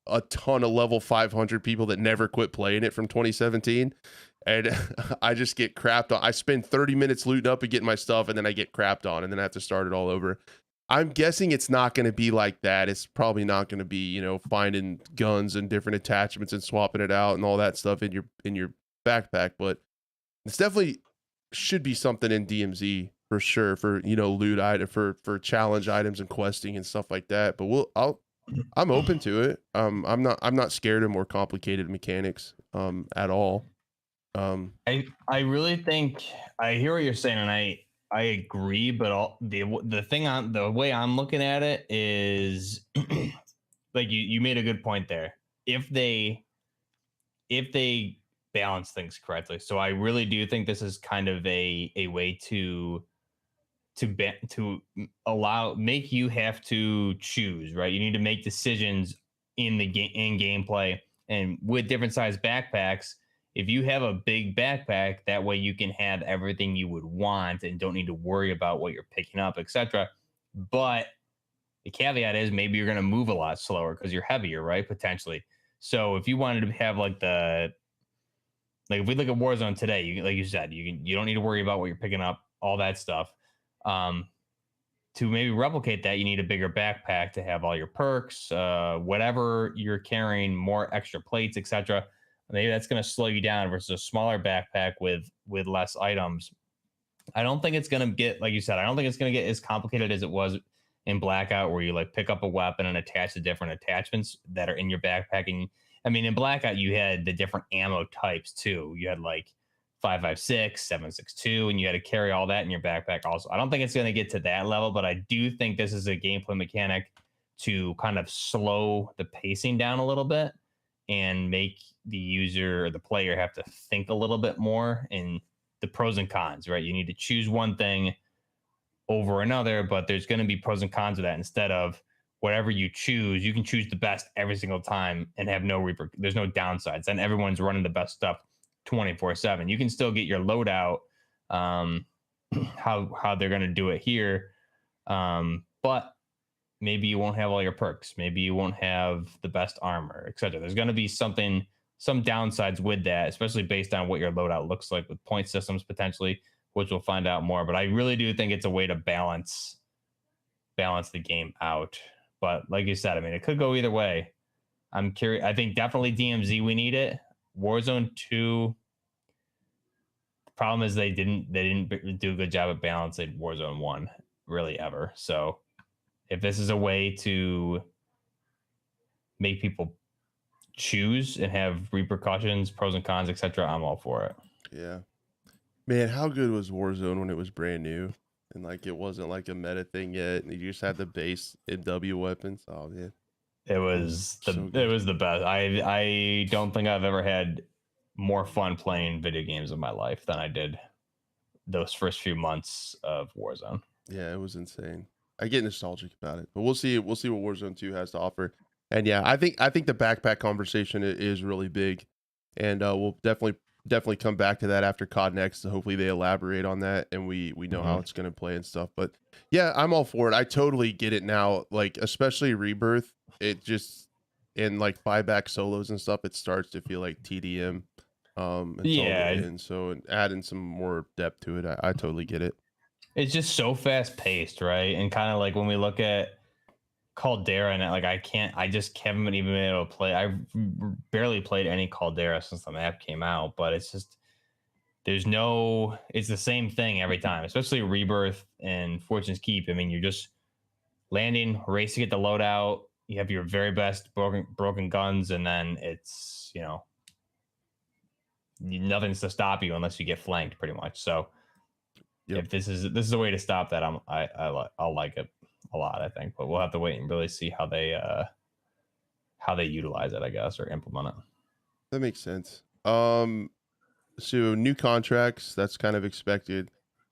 a ton of level 500 people that never quit playing it from 2017. and I just get crapped on. I spend 30 minutes looting up and getting my stuff, and then I get crapped on, and then I have to start it all over. I'm guessing it's not going to be like that. It's probably not going to be, you know, finding guns and different attachments and swapping it out and all that stuff in your backpack, but it's definitely should be something in DMZ for sure for, you know, loot item for challenge items and questing and stuff like that. But I'm open to it. I'm not scared of more complicated mechanics at all. I really think I hear what you're saying, and I agree, but the way I'm looking at it is like you made a good point there. If they balance things correctly, so I really do think this is kind of a way to make you have to choose, right? You need to make decisions in the game in gameplay, and with different size backpacks. If you have a big backpack, that way you can have everything you would want and don't need to worry about what you're picking up, etc. But the caveat is maybe you're going to move a lot slower because you're heavier, right? Potentially. So if you wanted to have like if we look at Warzone today, like you said, you don't need to worry about what you're picking up, all that stuff. To maybe replicate that, you need a bigger backpack to have all your perks, whatever you're carrying, more extra plates, etc. Maybe that's going to slow you down versus a smaller backpack with less items. I don't think it's going to get, like you said, I don't think it's going to get as complicated as it was in Blackout, where you like pick up a weapon and attach the different attachments that are in your backpack. And I mean, in Blackout, you had the different ammo types too. You had like 5.56, 7.62, and you had to carry all that in your backpack also. I don't think it's going to get to that level, but I do think this is a gameplay mechanic to kind of slow the pacing down a little bit and make the user or the player have to think a little bit more in the pros and cons, right? You need to choose one thing over another, but there's going to be pros and cons of that. Instead of whatever you choose, you can choose the best every single time and have there's no downsides. And everyone's running the best stuff 24/7. You can still get your loadout, how they're going to do it here, but maybe you won't have all your perks. Maybe you won't have the best armor, etc. There's going to be some downsides with that, especially based on what your loadout looks like with point systems potentially, which we'll find out more. But I really do think it's a way to balance the game out. But like you said, I mean, it could go either way. I'm curious. I think definitely DMZ, we need it. Warzone 2. The problem is they didn't do a good job of balancing Warzone 1 really ever. So if this is a way to make people choose and have repercussions, pros and cons, etc., I'm all for it. Yeah, man, how good was Warzone when it was brand new and like it wasn't like a meta thing yet, and you just had the base MW weapons? Oh man, it was the best. I don't think I've ever had more fun playing video games in my life than I did those first few months of Warzone. Yeah, it was insane. I get nostalgic about it, but we'll see what Warzone 2 has to offer. And yeah, I think the backpack conversation is really big, and we'll definitely come back to that after COD Next. So hopefully they elaborate on that and we know how it's going to play and stuff. But yeah, I'm all for it. I totally get it now. Like especially Rebirth, it just in like buyback solos and stuff, it starts to feel like TDM. And so adding some more depth to it, I totally get it. It's just so fast paced, right? And kind of like when we look at Caldera, and like I just haven't even been able to play. I've barely played any Caldera since the map came out, but it's just it's the same thing every time, especially Rebirth and Fortune's Keep. I mean, you're just landing, racing at the loadout. You have your very best broken guns, and then it's nothing's to stop you unless you get flanked, pretty much. So if this is a way to stop that, I'll like it a lot, I think. But we'll have to wait and really see how they utilize it, I guess, or implement it. That makes sense. So new contracts, that's kind of expected.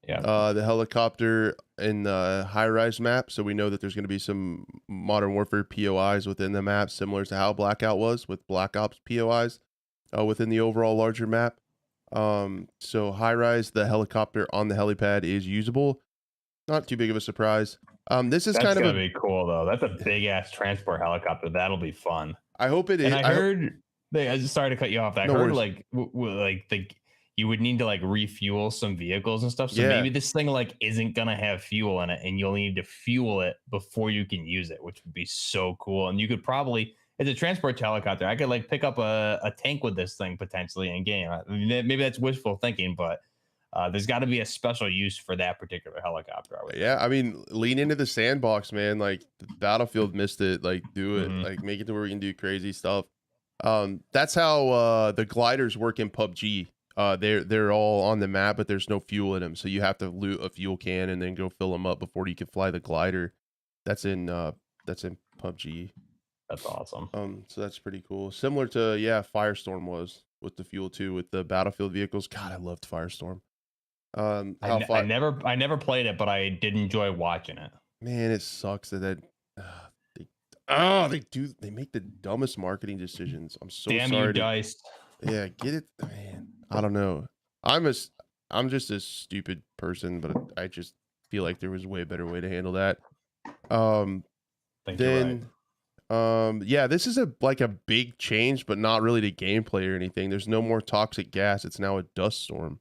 Yeah. The helicopter in the high rise map. So we know that there's going to be some Modern Warfare POIs within the map, similar to how Blackout was with Black Ops POIs within the overall larger map. So high rise, the helicopter on the helipad is usable. Not too big of a surprise. That's kind of gonna be cool though. That's a big ass transport helicopter. That'll be fun. I hope it is. And I heard. Sorry to cut you off. I heard like you would need to like refuel some vehicles and stuff. So Yeah. maybe this thing like isn't gonna have fuel in it, and you'll need to fuel it before you can use it, which would be so cool. And you could probably, it's a transport helicopter. I could like pick up a tank with this thing potentially in game. I mean, maybe that's wishful thinking, but there's got to be a special use for that particular helicopter. Yeah, I mean, lean into the sandbox, man. Like Battlefield missed it. Like do it. Mhm. Like make it to where we can do crazy stuff. That's how the gliders work in PUBG. They're all on the map, but there's no fuel in them, so you have to loot a fuel can and then go fill them up before you can fly the glider. That's in PUBG. That's awesome. So that's pretty cool. Similar to Firestorm was with the fuel too, with the Battlefield vehicles. God, I loved Firestorm. I never played it, but I did enjoy watching it. Man, it sucks that they make the dumbest marketing decisions. I'm so Damn sorry. You, Dice. Yeah, get it, man. I don't know. I'm just a stupid person, but I just feel like there was a way better way to handle that. This is like a big change, but not really to gameplay or anything. There's no more toxic gas. It's now a dust storm.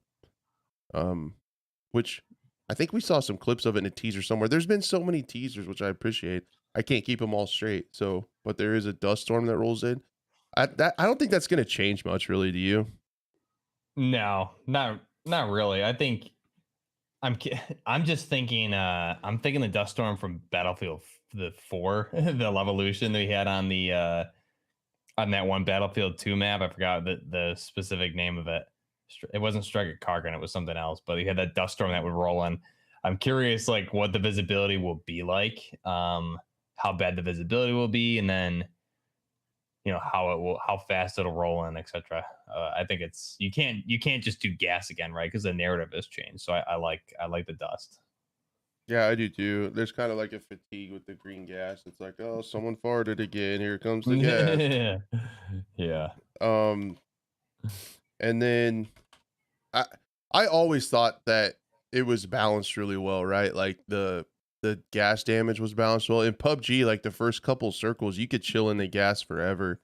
Which I think we saw some clips of it in a teaser somewhere. There's been so many teasers, which I appreciate. I can't keep them all straight. So, but there is a dust storm that rolls in. I don't think that's going to change much, really. Do you? No, not really. I think I'm just thinking. I'm thinking the dust storm from Battlefield the 4, the Levolution that we had on the on that one Battlefield 2 map. I forgot the specific name of it. It wasn't Strike at Kargan, it was something else. But you had that dust storm that would roll in. I'm curious, like what the visibility will be like, how bad the visibility will be, and then how fast it'll roll in, etc. I think you can't just do gas again, right? Because the narrative has changed. So I like the dust. Yeah, I do too. There's kind of like a fatigue with the green gas. It's like, oh, someone farted again. Here comes the gas. Yeah. And then I always thought that it was balanced really well, right? Like the gas damage was balanced well. In PUBG, like the first couple circles, you could chill in the gas forever.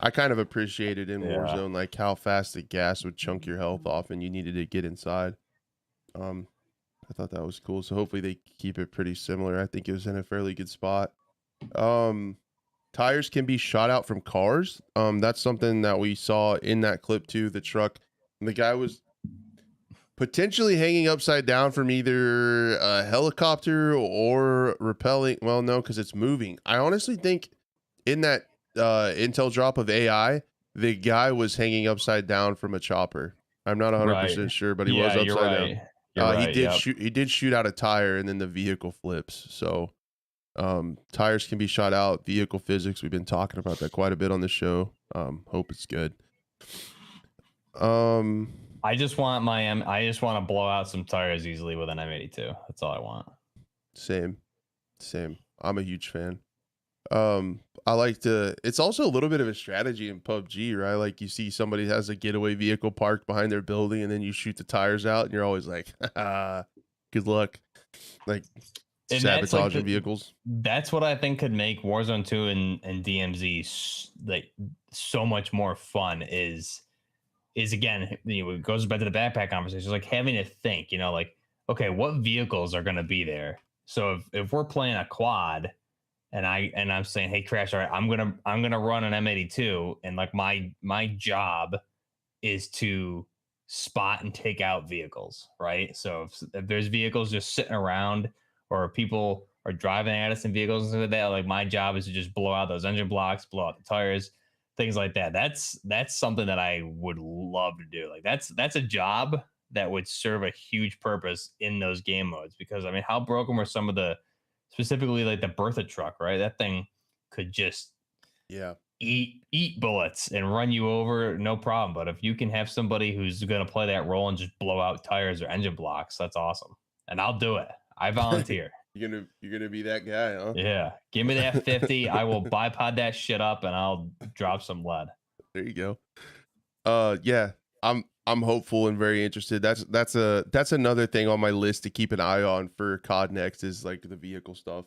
I kind of appreciated in Warzone, like how fast the gas would chunk your health off and you needed to get inside. I thought that was cool. So hopefully they keep it pretty similar. I think it was in a fairly good spot. Tires can be shot out from cars. That's something that we saw in that clip too. The truck, and the guy was potentially hanging upside down from either a helicopter or repelling. Well, no, because it's moving. I honestly think in that intel drop of AI, the guy was hanging upside down from a chopper. I'm not 100% sure, but he was upside down. He did shoot out a tire, and then the vehicle flips. So tires can be shot out. Vehicle physics, we've been talking about that quite a bit on the show. Hope it's good. I just want to blow out some tires easily with an M82. That's all I want. Same. I'm a huge fan. I like to, it's also a little bit of a strategy in PUBG, right? Like you see somebody has a getaway vehicle parked behind their building and then you shoot the tires out and you're always like, good luck. Like and sabotaging vehicles. That's what I think could make Warzone 2 and DMZ like so much more fun is again, it goes back to the backpack conversation. It's like having to think, like, okay, what vehicles are going to be there? So if we're playing a quad and I'm saying, hey, Crash, all right, I'm gonna run an M82, and like my job is to spot and take out vehicles, right? So if there's vehicles just sitting around or people are driving at us in vehicles and stuff like that, like my job is to just blow out those engine blocks, blow out the tires, things like that. That's something that I would love to do. Like that's a job that would serve a huge purpose in those game modes, because I mean, how broken were some of the, specifically like the Bertha truck, right? That thing could just eat bullets and run you over, no problem. But if you can have somebody who's going to play that role and just blow out tires or engine blocks, that's awesome. And I'll do it. I volunteer. You're gonna be that guy, huh? Yeah. Give me that 50. I will bipod that shit up and I'll drop some lead. There you go. Yeah. I'm hopeful and very interested. That's another thing on my list to keep an eye on for COD Next is like the vehicle stuff.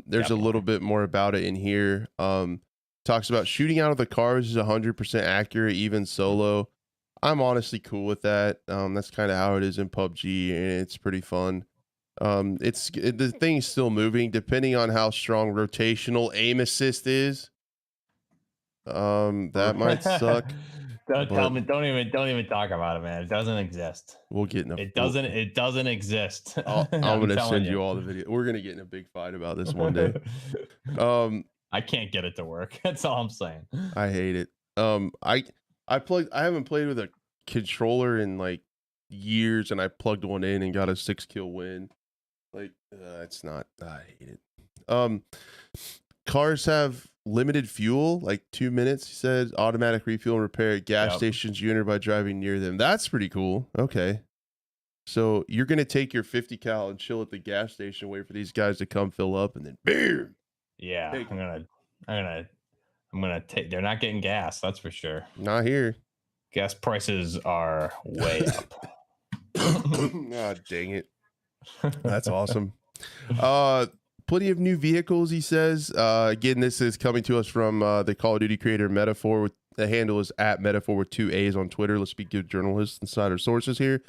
There's a little bit more about it in here. Talks about shooting out of the cars is 100% accurate, even solo. I'm honestly cool with that. That's kind of how it is in PUBG, and it's pretty fun. The thing's still moving, depending on how strong rotational aim assist is. That might suck. Don't tell But me. Don't even talk about it, man. It doesn't exist. we'll get in a. It doesn't. It doesn't exist. I'm I'm gonna telling send you. you all the video. We're gonna get in a big fight about this one day. Um, I can't get it to work. That's all I'm saying. I hate it. I haven't played with a controller in like years, and I plugged one in and got a 6-kill win. Like, it's not. I hate it. Cars have limited fuel, like 2 minutes. He said automatic refuel and repair at gas stations you enter by driving near them. That's pretty cool. Okay. So you're gonna take your 50 cal and chill at the gas station, wait for these guys to come fill up, and then boom. Yeah, I'm gonna take. They're not getting gas. That's for sure. Not here. Gas prices are way up. Ah, dang it. That's awesome. Plenty of new vehicles, he says. Again, this is coming to us from the Call of Duty creator Metaphor. With the handle is at Metaphor with 2 A's on Twitter. Let's be good journalists inside our sources here.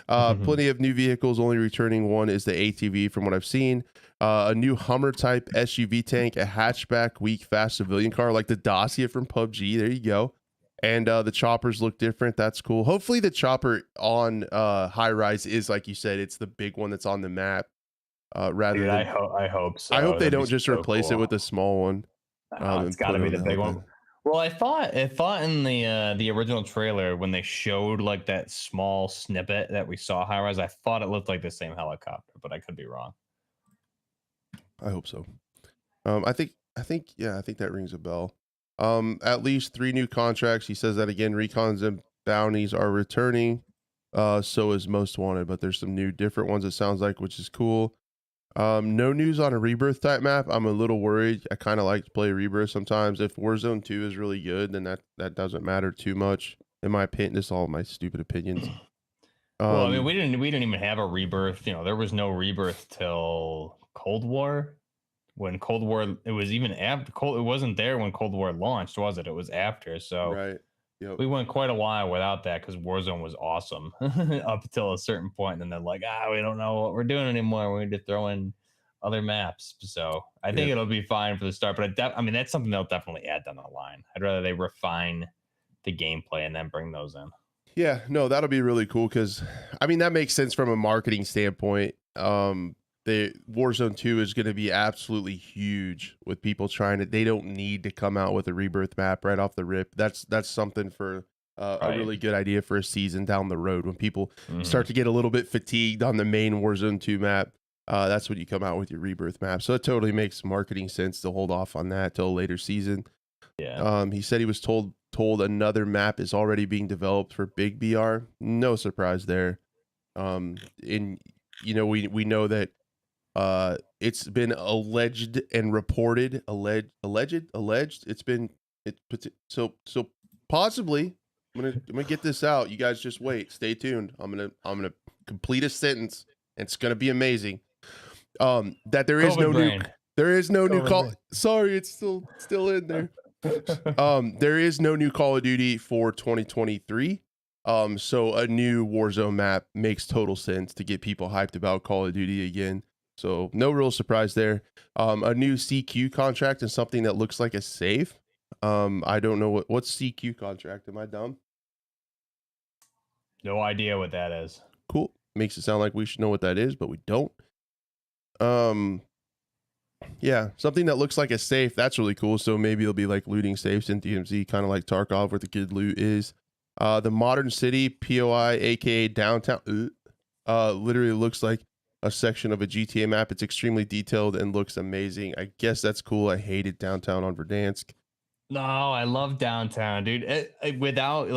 Plenty of new vehicles. Only returning one is the ATV from what I've seen. A new Hummer type SUV tank, a hatchback, weak, fast civilian car like the Dacia from PUBG. There you go. And the choppers look different. That's cool. Hopefully the chopper on High Rise is, like you said, it's the big one that's on the map. Rather Dude, than, I hope so. I hope they That'd don't be just so replace it cool. with a small one. It's got to be the big one. Well, I thought in the original trailer when they showed like that small snippet that we saw High Rise, I thought it looked like the same helicopter, but I could be wrong. I hope so. I think that rings a bell. At least 3 new contracts. He says that again. Recons and bounties are returning. So is Most Wanted, but there's some new different ones, it sounds like, which is cool. No news on a Rebirth type map. I'm a little worried. I kind of like to play Rebirth sometimes. If Warzone 2 is really good, then that doesn't matter too much. In my opinion, this is all my stupid opinions. Well, I mean, we didn't even have a Rebirth. You know, there was no Rebirth till Cold War. When Cold War, it was even after Cold. It wasn't there when Cold War launched, was it? It was after. So right. Yep. We went quite a while without that because Warzone was awesome up until a certain point, and then they're like, we don't know what we're doing anymore. We need to throw in other maps. So I think it'll be fine for the start. But I mean, that's something they'll definitely add down the line. I'd rather they refine the gameplay and then bring those in. Yeah, no, that'll be really cool because, I mean, that makes sense from a marketing standpoint. The Warzone 2 is going to be absolutely huge with people trying to. They don't need to come out with a Rebirth map right off the rip. That's something for a really good idea for a season down the road when people start to get a little bit fatigued on the main Warzone 2 map. That's when you come out with your Rebirth map. So it totally makes marketing sense to hold off on that till a later season. Yeah. He said he was told another map is already being developed for Big BR. No surprise there. We know that it's been alleged and reported. Alleged. So possibly. I'm gonna get this out. You guys just wait. Stay tuned. I'm gonna complete a sentence. And it's gonna be amazing. That there is no new call. Sorry, it's still in there. There is no new Call of Duty for 2023. So a new Warzone map makes total sense to get people hyped about Call of Duty again. So no real surprise there. A new CQ contract and something that looks like a safe. I don't know what's CQ contract. Am I dumb? No idea what that is. Cool. Makes it sound like we should know what that is, but we don't. Yeah, something that looks like a safe. That's really cool. So maybe it'll be like looting safes in DMZ, kind of like Tarkov, where the good loot is. The modern city, POI, aka downtown, literally looks like a section of a GTA map. It's extremely detailed and looks amazing. I guess that's cool. I hated downtown on Verdansk. No, I love downtown, dude. Without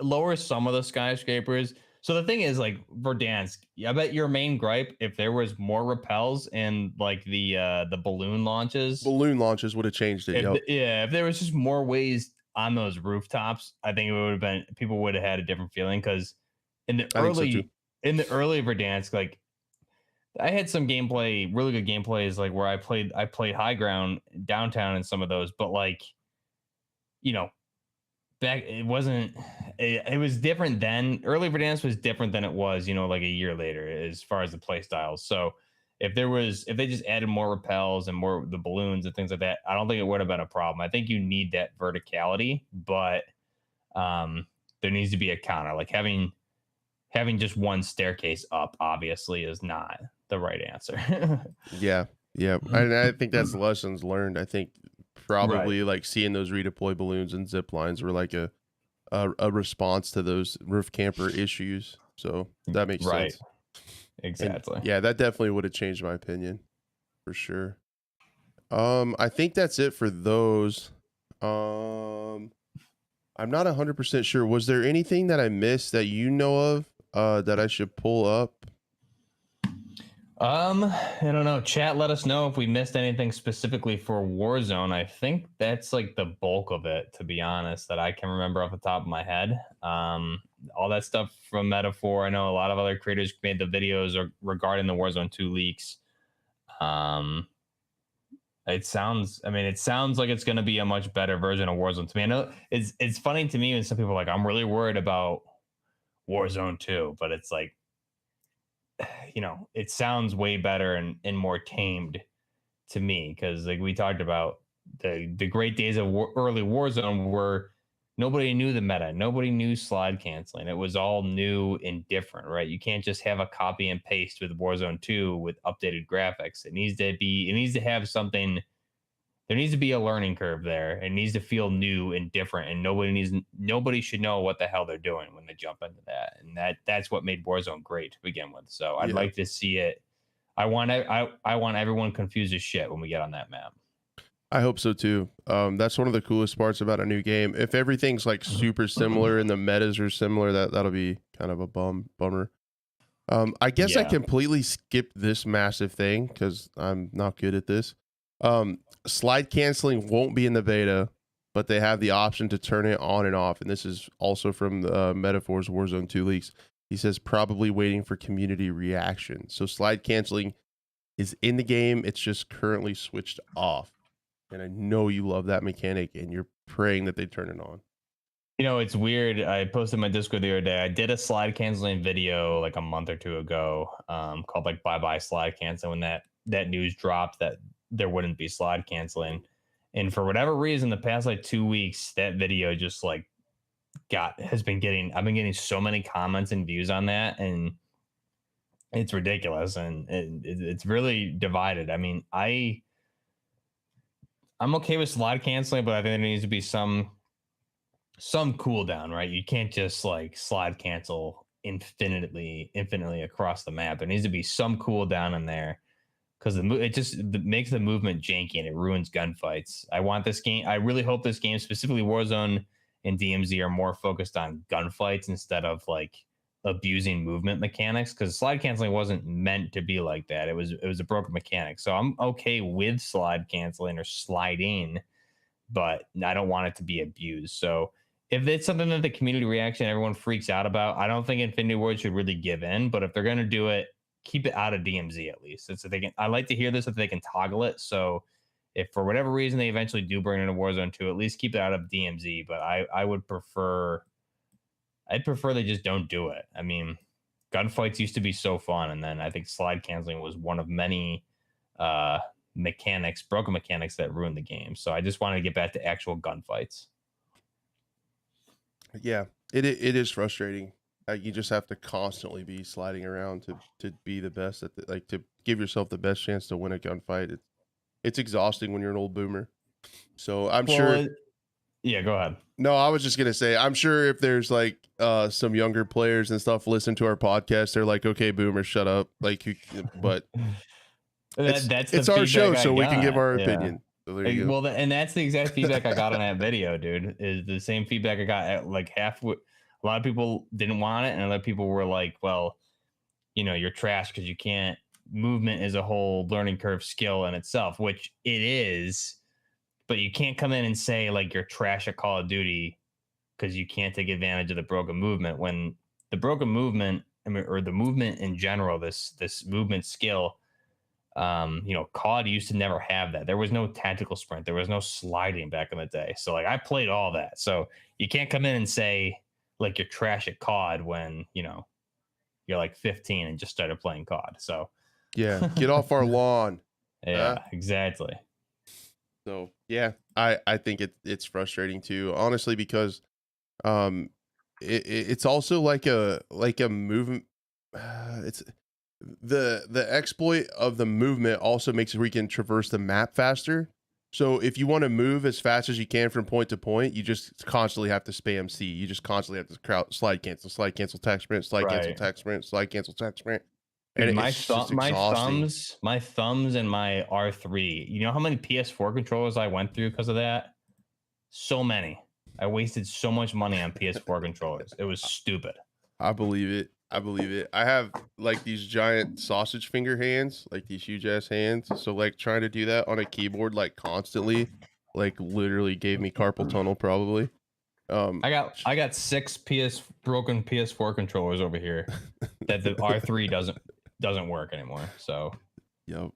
lower some of the skyscrapers. So the thing is, like, Verdansk, I bet your main gripe, if there was more rappels and like the balloon launches would have changed it. If there was just more ways on those rooftops, I think it would have been, people would have had a different feeling. Because in the early Verdansk, like, I had some gameplay, really good gameplays, like where I played high ground downtown in some of those, but like, back, it it was different then. Early Verdansk was different than it was, like a year later as far as the play styles. So if they just added more repels and more the balloons and things like that, I don't think it would have been a problem. I think you need that verticality, but there needs to be a counter. Like having just one staircase up obviously is not the right answer. Yeah, yeah. I think that's lessons learned. I think probably Right. like seeing those redeploy balloons and zip lines were like a response to those roof camper issues. So that makes Right. sense. Exactly. And yeah, that definitely would have changed my opinion for sure. I think that's it for those. I'm not 100% sure. Was there anything that I missed that you know of that I should pull up? I don't know. Chat, let us know if we missed anything specifically for Warzone. I think that's like the bulk of it, to be honest, that I can remember off the top of my head. All that stuff from Metaphor. I know a lot of other creators made the videos regarding the Warzone 2 leaks. It sounds like it's going to be a much better version of Warzone to me. I know it's funny to me when some people are like, I'm really worried about Warzone 2, but it's like, it sounds way better and more tamed to me, because like we talked about, the great days of early Warzone were nobody knew the meta, nobody knew slide canceling. It was all new and different, right? You can't just have a copy and paste with Warzone 2 with updated graphics. It needs to have something. There needs to be a learning curve there. It needs to feel new and different, and nobody should know what the hell they're doing when they jump into that. And that's what made Warzone great to begin with. So I'd Yeah. like to see it. I want everyone confused as shit when we get on that map. I hope so too. That's one of the coolest parts about a new game. If everything's like super similar and the metas are similar, that'll be kind of a bummer. I guess I Yeah. completely skipped this massive thing because I'm not good at this. Slide canceling won't be in the beta, but they have the option to turn it on and off. And this is also from the Metaphor's Warzone 2 leaks. He says probably waiting for community reaction. So slide canceling is in the game. It's just currently switched off. And I know you love that mechanic and you're praying that they turn it on. It's weird. I posted my Discord the other day. I did a slide canceling video like a month or two ago, called like Bye Bye Slide Cancel, when that news dropped that there wouldn't be slide canceling. And for whatever reason, the past like 2 weeks, that video just like I've been getting so many comments and views on that, and it's ridiculous, and it's really divided. I mean, I'm okay with slide canceling, but I think there needs to be some cooldown, right? You can't just like slide cancel infinitely across the map. There needs to be some cooldown in there, because it just makes the movement janky and it ruins gunfights. I really hope this game, specifically Warzone and DMZ, are more focused on gunfights instead of like abusing movement mechanics, because slide canceling wasn't meant to be like that. It was a broken mechanic. So I'm okay with slide canceling or sliding, but I don't want it to be abused. So if it's something that the community reaction, everyone freaks out about, I don't think Infinity Ward should really give in. But if they're going to do it, keep it out of DMZ at least. It's I like to hear this if they can toggle it. So if for whatever reason they eventually do bring it into Warzone 2, at least keep it out of DMZ. But I'd prefer they just don't do it. I mean, gunfights used to be so fun, and then I think slide canceling was one of many broken mechanics that ruined the game. So I just wanted to get back to actual gunfights. Yeah, it is frustrating. You just have to constantly be sliding around to be the best at to give yourself the best chance to win a gunfight. It's exhausting when you're an old boomer. So I'm sure. Yeah, go ahead. No, I was just gonna say, I'm sure if there's like some younger players and stuff listen to our podcast, they're like, okay, boomer, shut up. Like, but it's our show, so we can give our opinion. So there you go. Well, and that's the exact feedback I got on that video, dude. Is the same feedback I got at like half. A lot of people didn't want it, and other people were like, well, you're trash because you can't. Movement is a whole learning curve skill in itself, which it is. But you can't come in and say like you're trash at Call of Duty because you can't take advantage of the broken movement, when the broken movement, or the movement in general, this movement skill, COD used to never have that. There was no tactical sprint. There was no sliding back in the day. So like I played all that. So you can't come in and say like you're trash at COD when, you know, you're like 15 and just started playing COD. So Yeah, get off our lawn. yeah, exactly. So yeah, I think it's frustrating too, honestly, because um it's also like a movement. It's the exploit of the movement also makes it where you can traverse the map faster. So if you want to move as fast as you can from point to point, you just constantly have to spam C. You just constantly have to slide cancel, tech sprint, slide cancel, Right. tech sprint, slide cancel, tech sprint, and Dude, it's just exhausting. my thumbs and my R3. You know how many PS4 controllers I went through because of that? So many. I wasted so much money on PS4 controllers. It was stupid. I believe it. I believe it. I have like these giant sausage finger hands, like these huge ass hands. So like trying to do that on a keyboard like constantly, like literally gave me carpal tunnel probably. I got 6 broken PS4 controllers over here that the R3 doesn't work anymore. So Yep.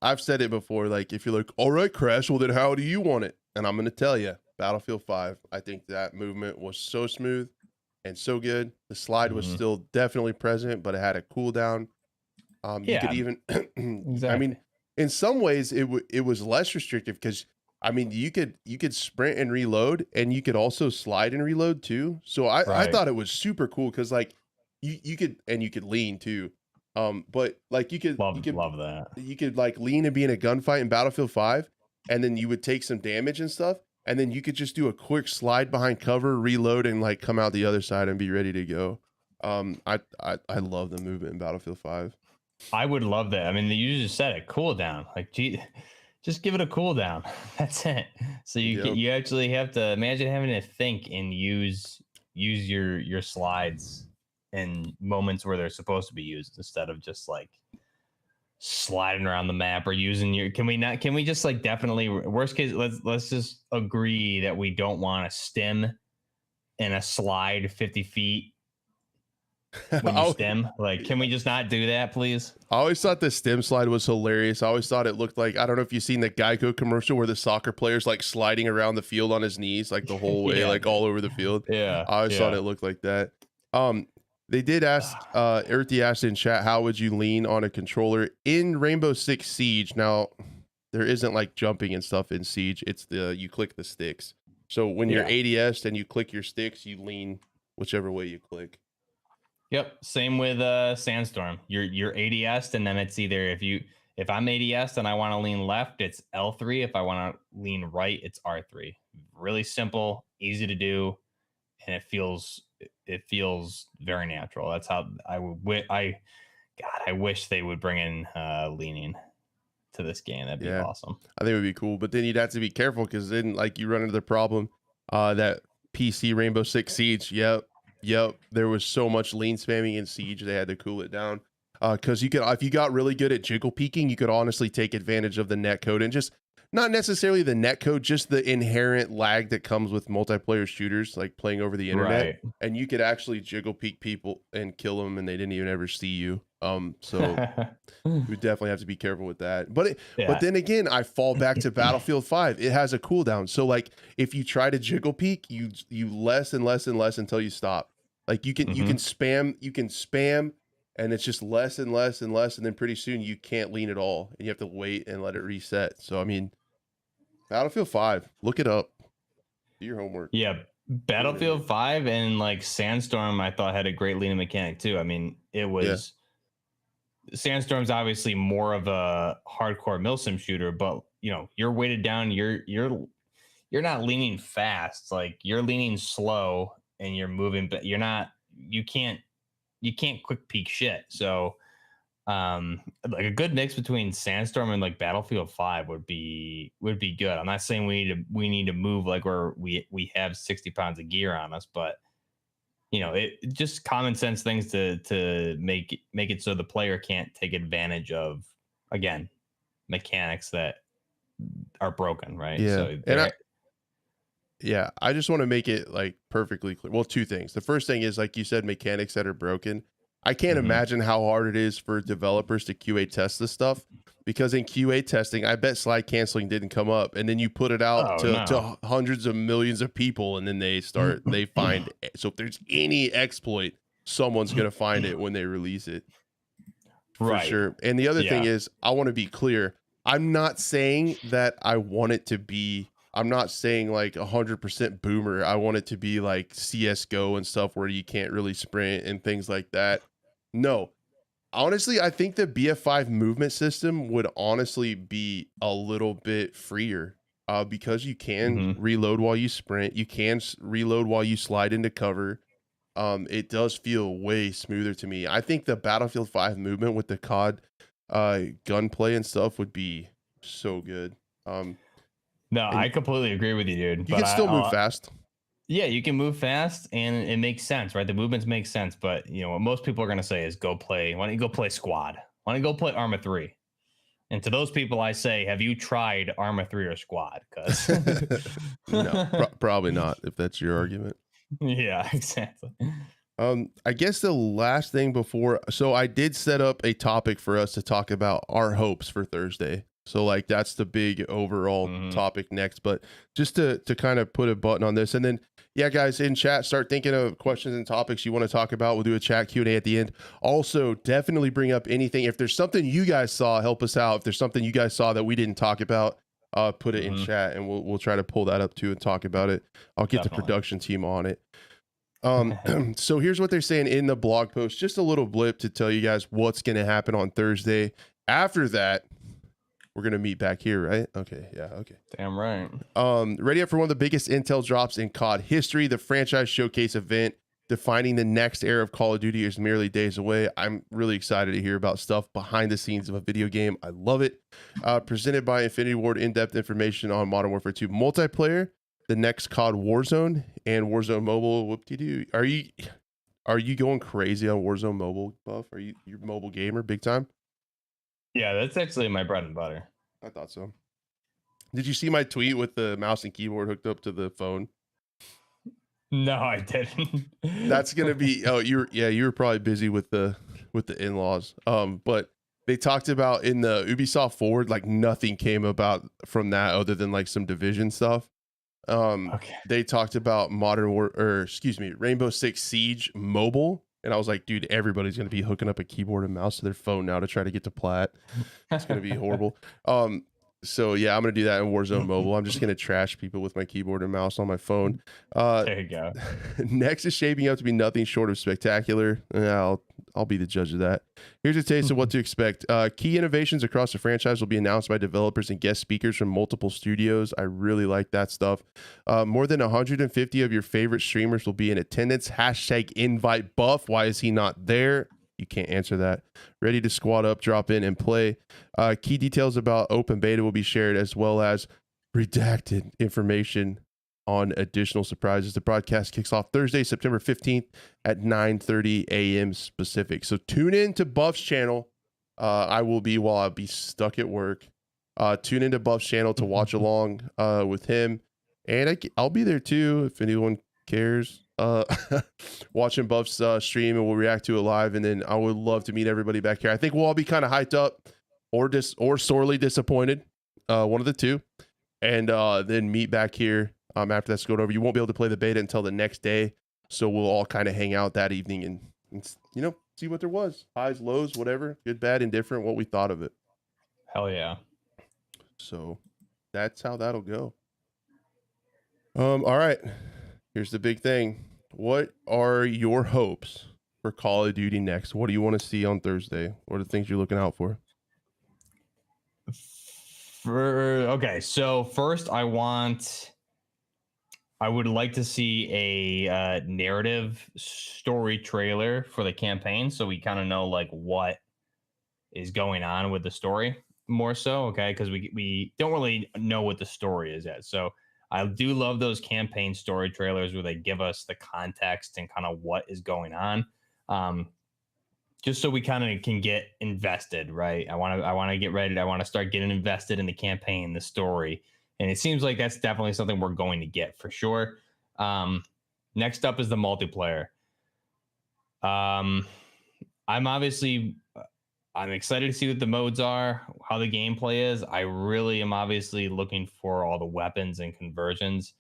I've said it before. Like if you're like, all right, Crash, well then how do you want it? And I'm gonna tell you, Battlefield 5. I think that movement was so smooth and so good. The slide was still definitely present, but it had a cooldown. You could yeah, even, exactly. I mean, in some ways it was less restrictive because I mean you could sprint and reload, and you could also slide and reload too. So I Right. thought it was super cool because like you could lean too. But like you could love that. you could like lean and be in a gunfight in Battlefield 5, and then you would take some damage and stuff, and then you could just do a quick slide behind cover, reload, and like come out the other side and be ready to go. I love the movement in Battlefield 5. I would love that. I mean, you just said it, cooldown. Like, gee, just give it a cooldown. That's it. So you actually have to imagine having to think and use your slides in moments where they're supposed to be used instead of just like sliding around the map or using your. Can we just like definitely worst case? Let's just agree that we don't want to stem and a slide 50 feet when you stem. Like, can we just not do that, please? I always thought the stem slide was hilarious. I always thought it looked like, I don't know if you've seen the Geico commercial where the soccer player's like sliding around the field on his knees like the whole way, like all over the field. Yeah, I always thought it looked like that. They did ask Earthy asked in chat, how would you lean on a controller in Rainbow Six Siege? Now there isn't like jumping and stuff in Siege. It's you click the sticks. So when you're ADS and you click your sticks, you lean whichever way you click. Yep. Same with Sandstorm. You're ADS, and then it's either if I'm ADS and I want to lean left, it's L3. If I want to lean right, it's R3. Really simple, easy to do, and it feels very natural. That's how I wish they would bring in leaning to this game. That'd be awesome. I think it would be cool, but then you'd have to be careful because then like you run into the problem that PC Rainbow Six Siege. Yep. There was so much lean spamming in Siege, they had to cool it down. Because you could, if you got really good at jiggle peeking, you could honestly take advantage of the netcode and just not necessarily the netcode, just the inherent lag that comes with multiplayer shooters, like playing over the internet. Right. And you could actually jiggle peek people and kill them, and they didn't even ever see you. So we definitely have to be careful with that. But then again, I fall back to Battlefield 5. It has a cooldown. So like if you try to jiggle peek, you less and less and less until you stop. Like you can spam, and it's just less and less and less, and then pretty soon you can't lean at all, and you have to wait and let it reset. So I mean, Battlefield 5, look it up. Do your homework. Yeah, Battlefield 5 and like Sandstorm, I thought had a great leaning mechanic too. I mean, it was Sandstorm's obviously more of a hardcore milsim shooter, but you know, you're weighted down. You're not leaning fast. Like you're leaning slow and you're moving, but you can't quick peek shit. So like a good mix between Sandstorm and like Battlefield 5 would be good. I'm not saying we need to move like where we have 60 pounds of gear on us, but you know, it just common sense things to make it so the player can't take advantage of, again, mechanics that are broken, right? Yeah. So I just want to make it like perfectly clear. Well, two things. The first thing is, like you said, mechanics that are broken. I can't imagine how hard it is for developers to QA test this stuff, because in QA testing, I bet slide canceling didn't come up, and then you put it out to hundreds of millions of people, and then they find. So if there's any exploit, someone's going to find it when they release it. For sure. And the other thing is, I want to be clear. I'm not saying that I want it to be, I'm not saying like 100% boomer. I want it to be like CSGO and stuff where you can't really sprint and things like that. No, honestly, I think the BF5 movement system would honestly be a little bit freer, because you can reload while you sprint. You can reload while you slide into cover. It does feel way smoother to me. I think the Battlefield 5 movement with the COD gunplay and stuff would be so good. No, I completely agree with you, dude. You can still move fast. Yeah, you can move fast, and it makes sense, right? The movements make sense, but you know what most people are gonna say is go play. Why don't you go play Squad? Why don't you go play Arma 3? And to those people, I say, have you tried Arma 3 or Squad? Because no, probably not. If that's your argument. Yeah, exactly. I guess the last thing before, so I did set up a topic for us to talk about our hopes for Thursday. So like that's the big overall topic next, but just to kind of put a button on this, and then yeah, guys in chat, start thinking of questions and topics you want to talk about. We'll do a chat Q&A at the end. Also, definitely bring up anything. If there's something you guys saw, help us out. If there's something you guys saw that we didn't talk about, put it in chat, and we'll try to pull that up too and talk about it. I'll get the production team on it. So here's what they're saying in the blog post, just a little blip to tell you guys what's going to happen on Thursday. After that, we're going to meet back here, right? Okay. Yeah. Okay. Damn right. Ready up for one of the biggest intel drops in COD history. The franchise showcase event defining the next era of Call of Duty is merely days away. I'm really excited to hear about stuff behind the scenes of a video game. I love it. Presented by Infinity Ward, in-depth information on Modern Warfare 2 multiplayer, the next COD Warzone, and Warzone Mobile. Whoop-de-doo. Are you going crazy on Warzone Mobile, Buff? Are you mobile gamer big time? Yeah, that's actually my bread and butter. I thought so. Did you see my tweet with the mouse and keyboard hooked up to the phone? No, I didn't. That's gonna be. Oh, you were probably busy with the in-laws. But they talked about in the Ubisoft Forward, like nothing came about from that other than like some Division stuff. Okay. They talked about Rainbow Six Siege mobile. And I was like, dude, everybody's going to be hooking up a keyboard and mouse to their phone now to try to get to plat. It's going to be horrible. So yeah, I'm going to do that in Warzone Mobile. I'm just going to trash people with my keyboard and mouse on my phone. There you go. Next is shaping up to be nothing short of spectacular. I'll be the judge of that. Here's a taste of what to expect. Key innovations across the franchise will be announced by developers and guest speakers from multiple studios. I really like that stuff. More than 150 of your favorite streamers will be in attendance. Hashtag invite Buff. Why is he not there? You can't answer that. Ready to squad up, drop in, and play. Key details about open beta will be shared, as well as redacted information on additional surprises. The broadcast kicks off Thursday, September 15th at 9:30 a.m. Pacific. So tune in to Buff's channel. I will be while I'll be stuck at work. Tune into Buff's channel to watch along with him. And I'll be there too if anyone cares. Watching Buff's stream, and we'll react to it live. And then I would love to meet everybody back here. I think we'll all be kind of hyped up or sorely disappointed. One of the two. And then meet back here. After that's going over, you won't be able to play the beta until the next day. So we'll all kind of hang out that evening and see what there was. Highs, lows, whatever. Good, bad, indifferent, what we thought of it. Hell yeah. So that's how that'll go. All right. Here's the big thing. What are your hopes for Call of Duty Next? What do you want to see on Thursday? What are the things you're looking out for? Okay, so first I would like to see a narrative story trailer for the campaign, so we kind of know like what is going on with the story more so, okay? Because we don't really know what the story is yet. So I do love those campaign story trailers where they give us the context and kind of what is going on, just so we kind of can get invested, right? I want to get ready. I want to start getting invested in the campaign, the story. And it seems like that's definitely something we're going to get for sure. Next up is the multiplayer. I'm obviously I'm excited to see what the modes are, how the gameplay is. I really am obviously looking for all the weapons and conversions,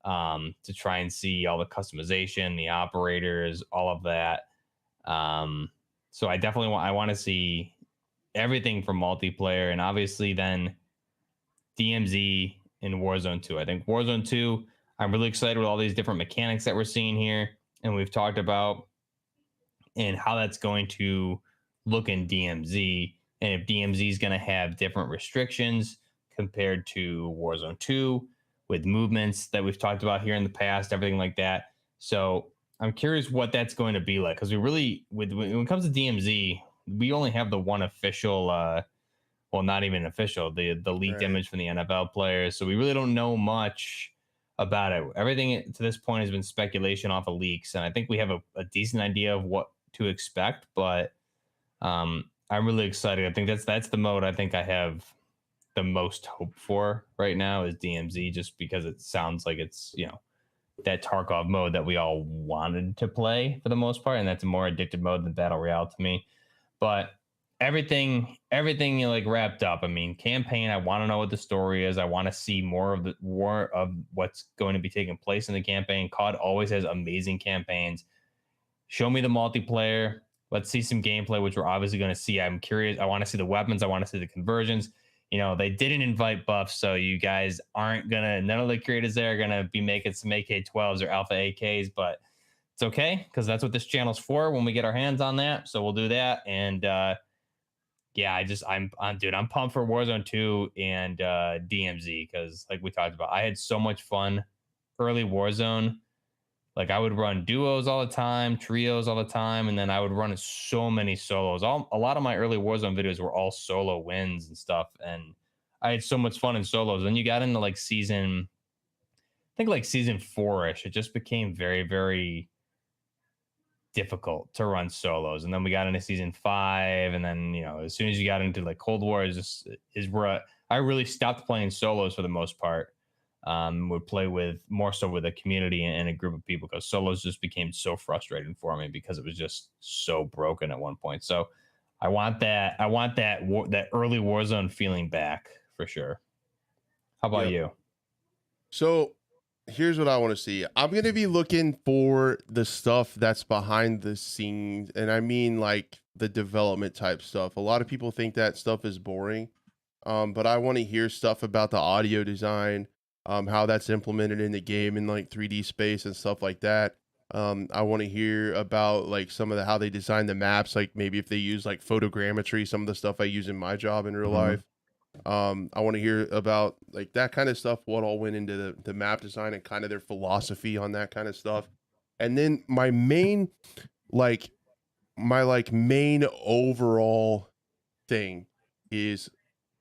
to try and see all the customization, the operators, all of that. Um, so I want to see everything from multiplayer, and obviously then DMZ in Warzone 2. I think Warzone 2, I'm really excited with all these different mechanics that we're seeing here and we've talked about, and how that's going to look in DMZ, and if DMZ is going to have different restrictions compared to Warzone 2 with movements that we've talked about here in the past, everything like that. So I'm curious what that's going to be like, because we really, when it comes to DMZ, we only have the one official, well, not even official, the leaked Right. image from the NFL players. So we really don't know much about it. Everything to this point has been speculation off of leaks, and I think we have a decent idea of what to expect. But I'm really excited. I think that's the mode I think I have the most hope for right now is DMZ, just because it sounds like it's, that Tarkov mode that we all wanted to play for the most part, and that's a more addictive mode than Battle Royale to me. But everything like wrapped up. I mean, campaign, I want to know what the story is. I want to see more of what's going to be taking place in the campaign. COD always has amazing campaigns. Show me the multiplayer. Let's see some gameplay, which we're obviously going to see. I'm curious. I want to see the weapons. I want to see the conversions. They didn't invite buffs, so you guys aren't gonna. None of the creators there are gonna be making some AK-12s or Alpha AKs, but it's okay because that's what this channel's for. When we get our hands on that, so we'll do that. And yeah, I'm pumped for Warzone 2 and DMZ, because like we talked about, I had so much fun early Warzone. Like I would run duos all the time, trios all the time, and then I would run so many solos. A lot of my early Warzone videos were all solo wins and stuff, and I had so much fun in solos. Then you got into like I think like season 4ish, it just became very, very difficult to run solos. And then we got into season 5, and then as soon as you got into like Cold War is where I really stopped playing solos for the most part. Would play with more so with a community and a group of people, because solos just became so frustrating for me because it was just so broken at one point. So I want that early Warzone feeling back for sure. How about Yep. you? So here's what I want to see. I'm going to be looking for the stuff that's behind the scenes. And I mean, like the development type stuff. A lot of people think that stuff is boring. But I want to hear stuff about the audio design, how that's implemented in the game in like 3D space and stuff like that. I want to hear about like some of how they design the maps, like maybe if they use like photogrammetry, some of the stuff I use in my job in real Mhm. life. I want to hear about like that kind of stuff, what all went into the map design and kind of their philosophy on that kind of stuff. And then like my main overall thing is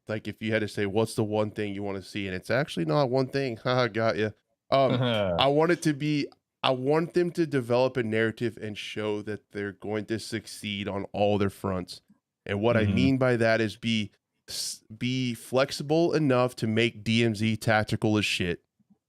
like if you had to say what's the one thing you want to see, and it's actually not one thing. Haha, got you. I want it to be. I want them to develop a narrative and show that they're going to succeed on all their fronts. And what I Mhm. mean by that is be flexible enough to make DMZ tactical as shit.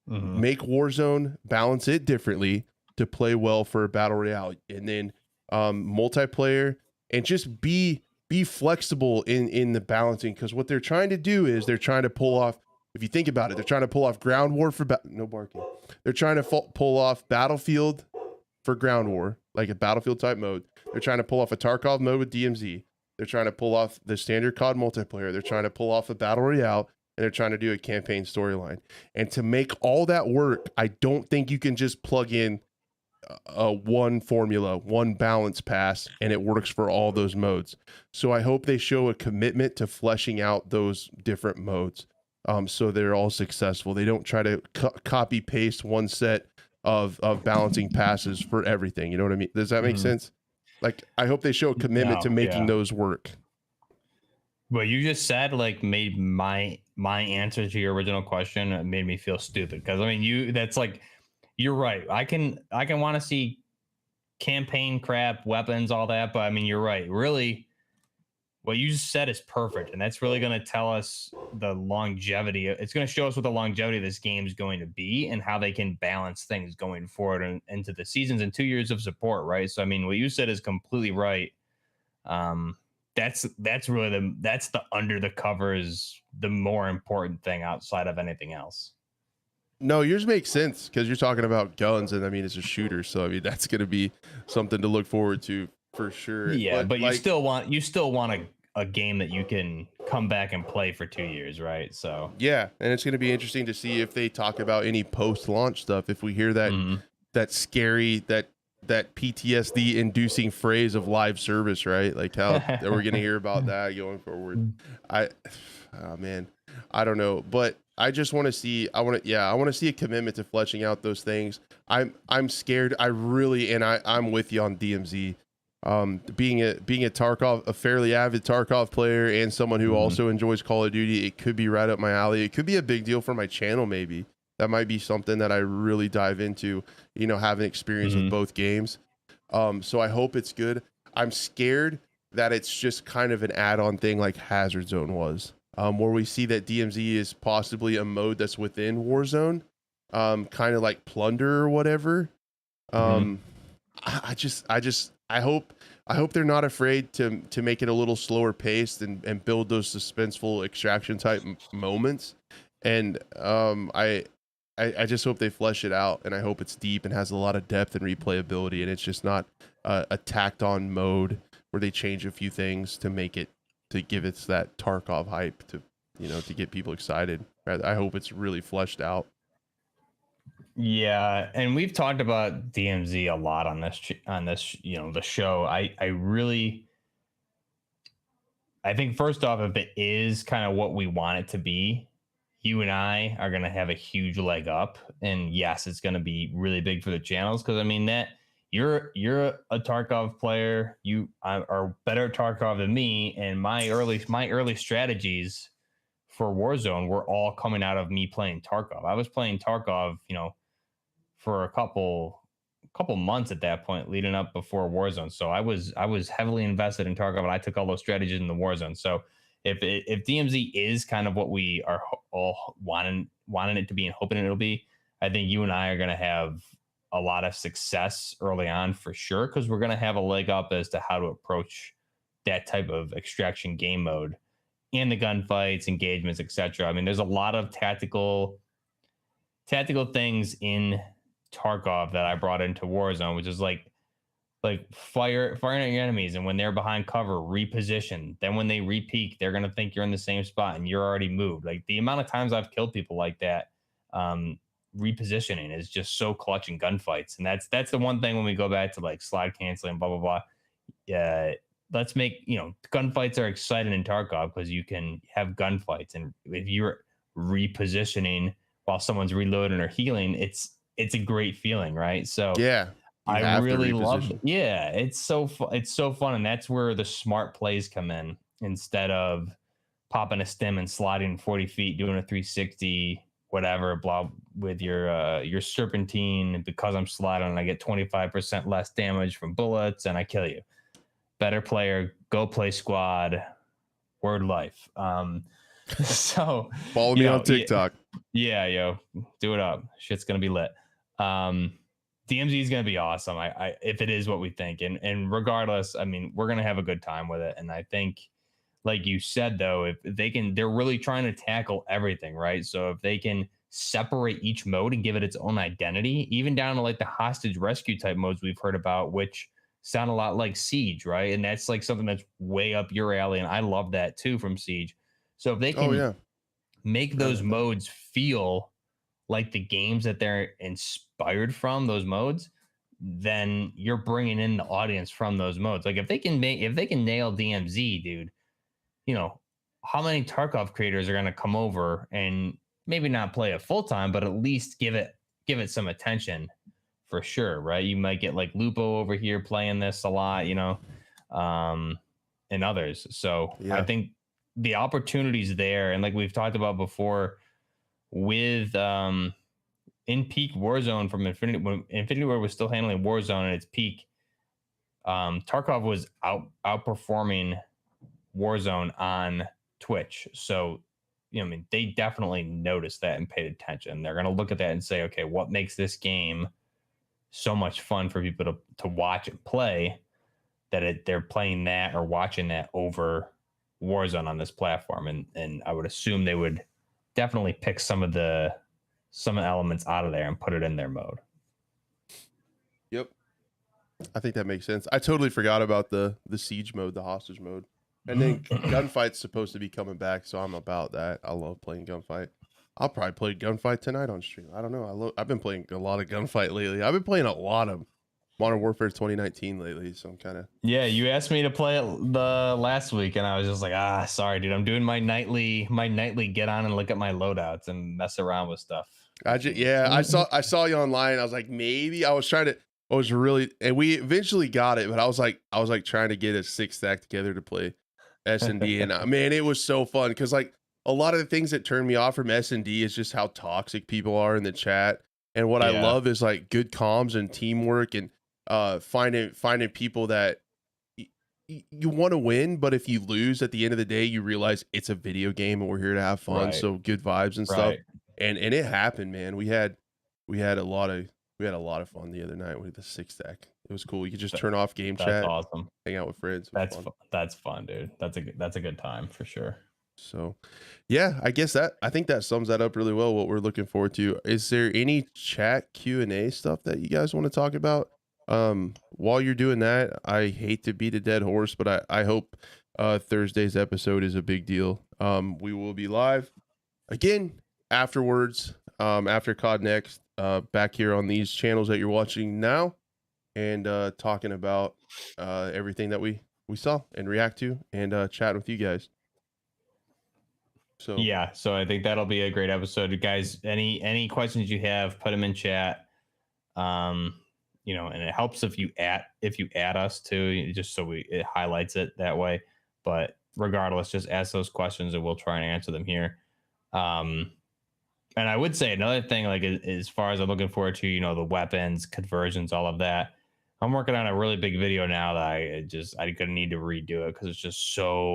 Mhm. Make Warzone balance it differently to play well for a battle royale, and then multiplayer, and just be flexible in the balancing, because what they're trying to do is they're trying to pull off. If you think about it, they're trying to pull off ground war for no barking. They're trying to pull off Battlefield for ground war, like a Battlefield type mode. They're trying to pull off a Tarkov mode with DMZ. They're trying to pull off the standard COD multiplayer. They're trying to pull off a battle royale, and they're trying to do a campaign storyline. And to make all that work, I don't think you can just plug in a one formula, one balance pass, and it works for all those modes. So I hope they show a commitment to fleshing out those different modes, so they're all successful. They don't try to copy paste one set of balancing passes for everything. You know what I mean? Does that make Mhm. sense? Like, I hope they show a commitment to No, making yeah. those work. What you just said like made my answer to your original question, made me feel stupid, because I mean that's like, you're right. I can want to see campaign crap, weapons, all that, but I mean you're right. Really, what you just said is perfect, and that's really going to tell us the longevity. It's going to show us what the longevity of this game is going to be, and how they can balance things going forward and into the seasons and 2 years of support, right? So I mean, what you said is completely right. Um, that's really the under the covers, the more important thing outside of anything else. No, yours makes sense because you're talking about guns, and I mean it's a shooter, so I mean that's gonna be something to look forward to for sure. Yeah, But but like, you still want a game that you can come back and play for 2 years, right? So yeah, and it's gonna be interesting to see if they talk about any post-launch stuff. If we hear that mhm. that scary that PTSD inducing phrase of live service, right? Like how that we're gonna hear about that going forward. I, oh man, I don't know, but I just want to see. I want to see a commitment to fleshing out those things. I'm scared. I really, and I'm with you on DMZ. Being a Tarkov, a fairly avid Tarkov player, and someone who Mhm. also enjoys Call of Duty, it could be right up my alley. It could be a big deal for my channel, maybe. That might be something that I really dive into, having experience with Mhm. both games. So I hope it's good. I'm scared that it's just kind of an add-on thing like Hazard Zone was, where we see that DMZ is possibly a mode that's within Warzone, kind of like Plunder or whatever. Mhm. Um, I hope they're not afraid to make it a little slower paced and build those suspenseful extraction type moments. And I just hope they flesh it out, and I hope it's deep and has a lot of depth and replayability, and it's just not a tacked on mode where they change a few things to make it to give it that Tarkov hype to get people excited. I hope it's really fleshed out. Yeah, and we've talked about DMZ a lot on this the show. I think first off, if it is kind of what we want it to be, you and I are going to have a huge leg up. And yes, it's going to be really big for the channels because I mean that you're a Tarkov player. You are better at Tarkov than me, and my early strategies for Warzone were all coming out of me playing Tarkov. I was playing Tarkov, for a couple months at that point leading up before Warzone. So I was heavily invested in Tarkov, and I took all those strategies in the Warzone. So if DMZ is kind of what we are all wanting it to be and hoping it'll be, I think you and I are going to have a lot of success early on for sure because we're going to have a leg up as to how to approach that type of extraction game mode and the gunfights, engagements, etc. I mean, there's a lot of tactical things in Tarkov that I brought into Warzone, which is like firing at your enemies, and when they're behind cover, reposition. Then when they repeak, they're gonna think you're in the same spot and you're already moved. Like the amount of times I've killed people like that, repositioning is just so clutch in gunfights, and that's the one thing when we go back to like slide canceling, blah blah blah. Yeah, let's make gunfights are exciting in Tarkov because you can have gunfights, and if you're repositioning while someone's reloading or healing, it's a great feeling, right? So Yeah, you I have to really love, reposition. yeah, it's so fun, and that's where the smart plays come in instead of popping a stem and sliding 40 feet, doing a 360, whatever, blah, with your serpentine. Because I'm sliding, and I get 25% less damage from bullets, and I kill you. Better player, go play squad. Word life. So Follow you me on know, yeah, TikTok. yeah, yo, do it up. Shit's gonna be lit. DMZ is gonna be awesome. If it is what we think, and regardless, I mean, we're gonna have a good time with it. And I think, like you said, though, if they can, they're really trying to tackle everything, right? So if they can separate each mode and give it its own identity, even down to like the hostage rescue type modes we've heard about, which sound a lot like Siege, right? And that's like something that's way up your alley, and I love that too from Siege. So if they Oh can yeah, make I those like that. modes feel like the games that they're inspired from, those modes, then you're bringing in the audience from those modes. Like if they can nail DMZ, dude, you know, how many Tarkov creators are going to come over and maybe not play it full time, but at least give it some attention for sure, right? You might get like Lupo over here playing this a lot, um, and others. So I Yeah. think the opportunities there, and like we've talked about before, with in peak Warzone from Infinity, when Infinity War was still handling Warzone at its peak, Tarkov was outperforming Warzone on Twitch. So, I mean, they definitely noticed that and paid attention. They're going to look at that and say, okay, what makes this game so much fun for people to watch and play they're playing that or watching that over Warzone on this platform, and I would assume they would definitely pick some elements out of there and put it in their mode. Yep, I think that makes sense. I totally forgot about the siege mode, the hostage mode, and then gunfight's supposed to be coming back, so I'm about that. I love playing gunfight. I'll probably play gunfight tonight on stream. I don't know. I've been playing a lot of gunfight lately. I've been playing a lot of Modern Warfare 2019 lately, so I'm kind of. Yeah, you asked me to play it the last week, and I was just like, sorry, dude. I'm doing my nightly get on and look at my loadouts and mess around with stuff. I saw you online. I was like, maybe I was really, and we eventually got it, but I was like trying to get a 6-stack together to play S&D, and man, it was so fun because like a lot of the things that turned me off from S&D is just how toxic people are in the chat, and what I love is like good comms and teamwork and finding people that you want to win, but if you lose at the end of the day, you realize it's a video game and we're here to have fun. Right. So good vibes and stuff. And it happened, man. We had a lot of fun the other night with the 6-stack. It was cool. You could just turn off game chat. That's awesome. Hang out with friends. That's fun, dude. That's a good time for sure. So, yeah, I think that sums that up really well. What we're looking forward to. Is there any chat Q&A stuff that you guys want to talk about? While you're doing that, I hate to beat a dead horse, but I hope Thursday's episode is a big deal. We will be live again afterwards, after COD Next, back here on these channels that you're watching now, and talking about everything that we saw and react to, and chat with you guys. So yeah, so I think that'll be a great episode, guys. Any questions you have, put them in chat. And it helps if you add us too, just so it highlights it that way. But regardless, just ask those questions and we'll try and answer them here. And I would say another thing, like as far as I'm looking forward to, the weapons, conversions, all of that. I'm working on a really big video now that I'm gonna need to redo it because it's just so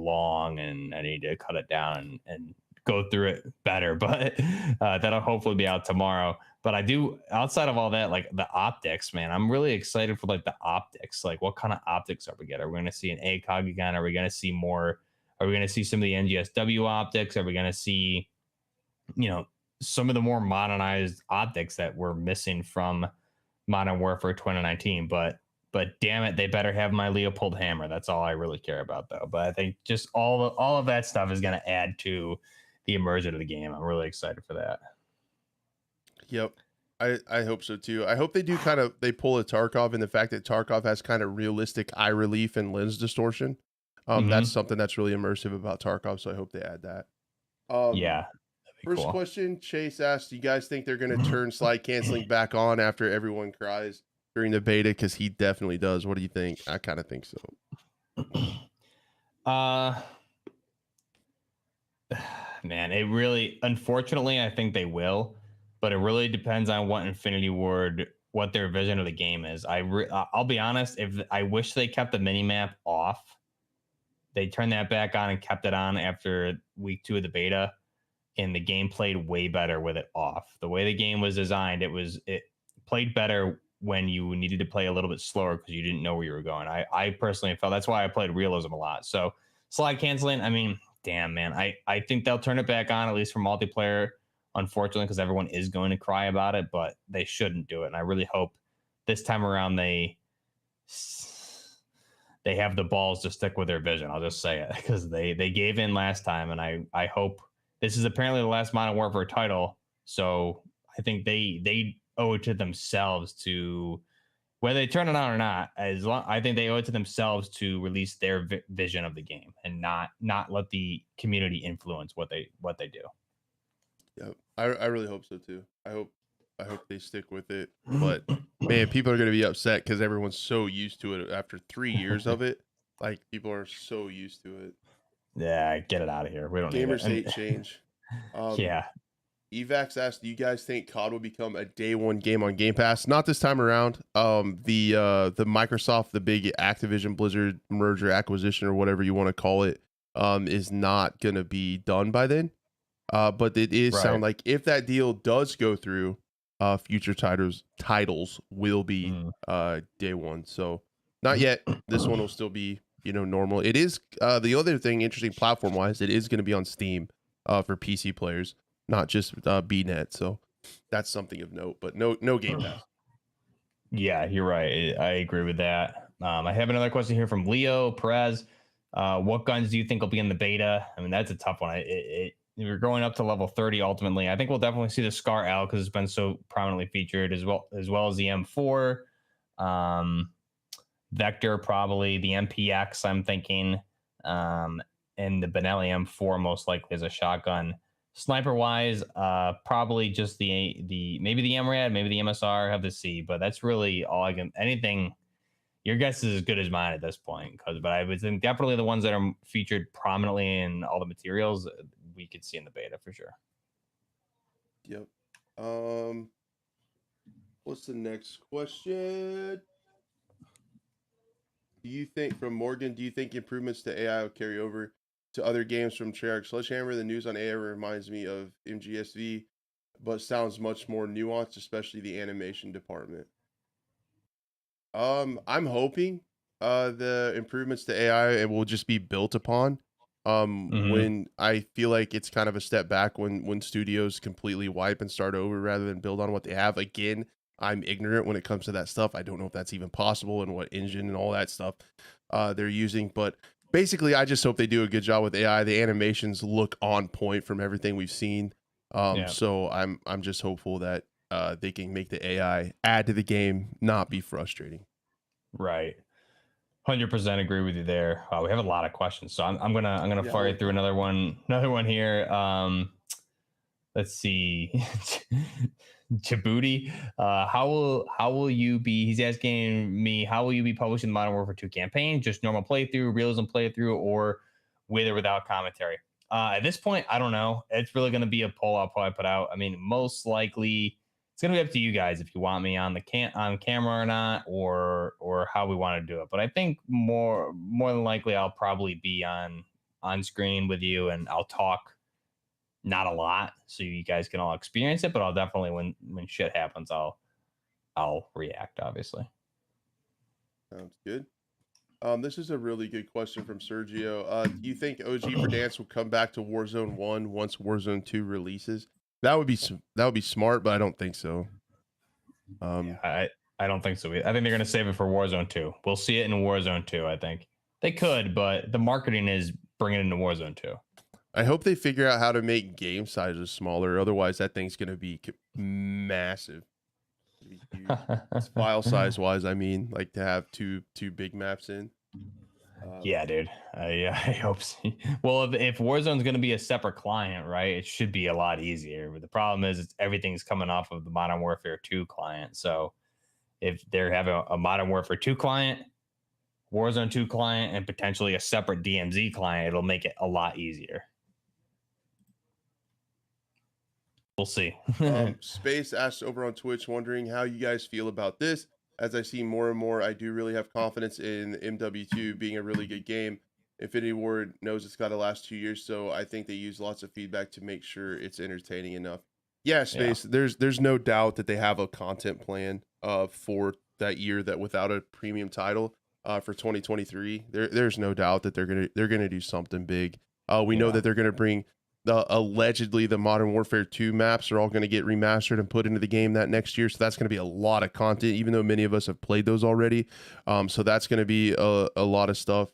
long and I need to cut it down and go through it better. But that'll hopefully be out tomorrow. But I do, outside of all that, like the optics, man, I'm really excited for like the optics. Like, what kind of optics are we getting? Are we going to see an ACOG again? Are we going to see more? Are we going to see some of the NGSW optics? Are we going to see, some of the more modernized optics that we're missing from Modern Warfare 2019? But damn it, they better have my Leopold hammer. That's all I really care about, though. But I think just all of that stuff is going to add to the immersion of the game. I'm really excited for that. Yep. I hope so too. I hope they pull a Tarkov, and the fact that Tarkov has kind of realistic eye relief and lens distortion. That's something that's really immersive about Tarkov. So I hope they add that. Yeah. First question, Chase asked, do you guys think they're going to turn slide canceling back on after everyone cries during the beta? Because he definitely does. What do you think? I kind of think so. Man, unfortunately, I think they will. But it really depends on what what their vision of the game is. I'll be honest, I wish they kept the minimap off. They turned that back on and kept it on after week 2 of the beta, and the game played way better with it off. The way the game was designed, it played better when you needed to play a little bit slower because you didn't know where you were going. I personally felt that's why I played realism a lot. So slide canceling, I mean, damn, man. I think they'll turn it back on, at least for multiplayer. Unfortunately, because everyone is going to cry about it, but they shouldn't do it. And I really hope this time around they have the balls to stick with their vision. I'll just say it, because they gave in last time, and I hope this is apparently the last Modern Warfare title. So I think they owe it to themselves to, whether they turn it on or not. I think they owe it to themselves to release their vision of the game and not let the community influence what they do. Yeah, I really hope so too. I hope they stick with it. But man, people are gonna be upset because everyone's so used to it after 3 years of it. Like, people are so used to it. Yeah, get it out of here. We don't Gamers hate change. Yeah. Evax asked, do you guys think COD will become a day one game on Game Pass? Not this time around. The Microsoft, the big Activision Blizzard merger acquisition, or whatever you want to call it, is not gonna be done by then. But it is sound like if that deal does go through, future titles will be day one. So Not yet. This one will still be, normal. It is the other thing interesting platform wise, it is going to be on Steam for PC players, not just BNet. So that's something of note, but no Game Pass. Yeah, you're right. I agree with that. I have another question here from Leo Perez. What guns do you think will be in the beta? I mean, that's a tough one. We're going up to level 30 ultimately. I think we'll definitely see the Scar L because it's been so prominently featured, as well as the M4. Vector, probably the MPX, I'm thinking. And the Benelli M4 most likely as a shotgun. Sniper wise, probably just maybe the MRAD, maybe the MSR, have the C, but that's really all I can. Anything, your guess is as good as mine at this point. But I would think definitely the ones that are featured prominently in all the materials we could see in the beta for sure. Yep. What's the next question? Do you think, from Morgan, do you think improvements to AI will carry over to other games from Treyarch Sledgehammer? The news on AI reminds me of MGSV, but sounds much more nuanced, especially the animation department. I'm hoping the improvements to AI it will just be built upon. When I feel like it's kind of a step back when studios completely wipe and start over rather than build on what they have. Again, I'm ignorant when it comes to that stuff. I don't know if that's even possible and what engine and all that stuff they're using. But basically, I just hope they do a good job with AI. The animations look on point from everything we've seen. So I'm just hopeful that they can make the AI add to the game, not be frustrating. Right. 100% agree with you there. We have a lot of questions, so I'm gonna fire through another one here. Let's see. Djibouti, how will you be? He's asking me, how will you be publishing the Modern Warfare 2 campaign? Just normal playthrough, realism playthrough, or with or without commentary? At this point, I don't know. It's really going to be a poll I'll probably put out. I mean, most likely it's going to be up to you guys if you want me on on camera or not, or how we want to do it. But I think more than likely I'll probably be on screen with you, and I'll talk. Not a lot, so you guys can all experience it, but I'll definitely when shit happens, I'll react, obviously. Sounds good. This is a really good question from Sergio. Do you think OG Verdansk will come back to Warzone 1 once Warzone 2 releases? That would be smart, but I don't think so. I don't think so. I think they're going to save it for Warzone 2. We'll see it in Warzone 2, I think. They could, but the marketing is bringing it into Warzone 2. I hope they figure out how to make game sizes smaller. Otherwise, that thing's going to be massive. File size wise, I mean, like to have two big maps in. Yeah, dude. I hope so. Well, if Warzone's going to be a separate client, right, it should be a lot easier. But the problem is everything's coming off of the Modern Warfare 2 client. So if they're having a Modern Warfare 2 client, Warzone 2 client, and potentially a separate DMZ client, it'll make it a lot easier. We'll see. Space asked over on Twitch, wondering how you guys feel about this. As I see more and more, I do really have confidence in MW2 being a really good game. Infinity Ward knows it's got to last 2 years, so I think they use lots of feedback to make sure it's entertaining enough. Yeah, Space. Yeah. There's no doubt that they have a content plan for that year that without a premium title for 2023. There's no doubt that they're gonna do something big. We know that they're gonna bring. Allegedly the Modern Warfare 2 maps are all going to get remastered and put into the game that next year, so that's going to be a lot of content, even though many of us have played those already. So that's going to be a lot of stuff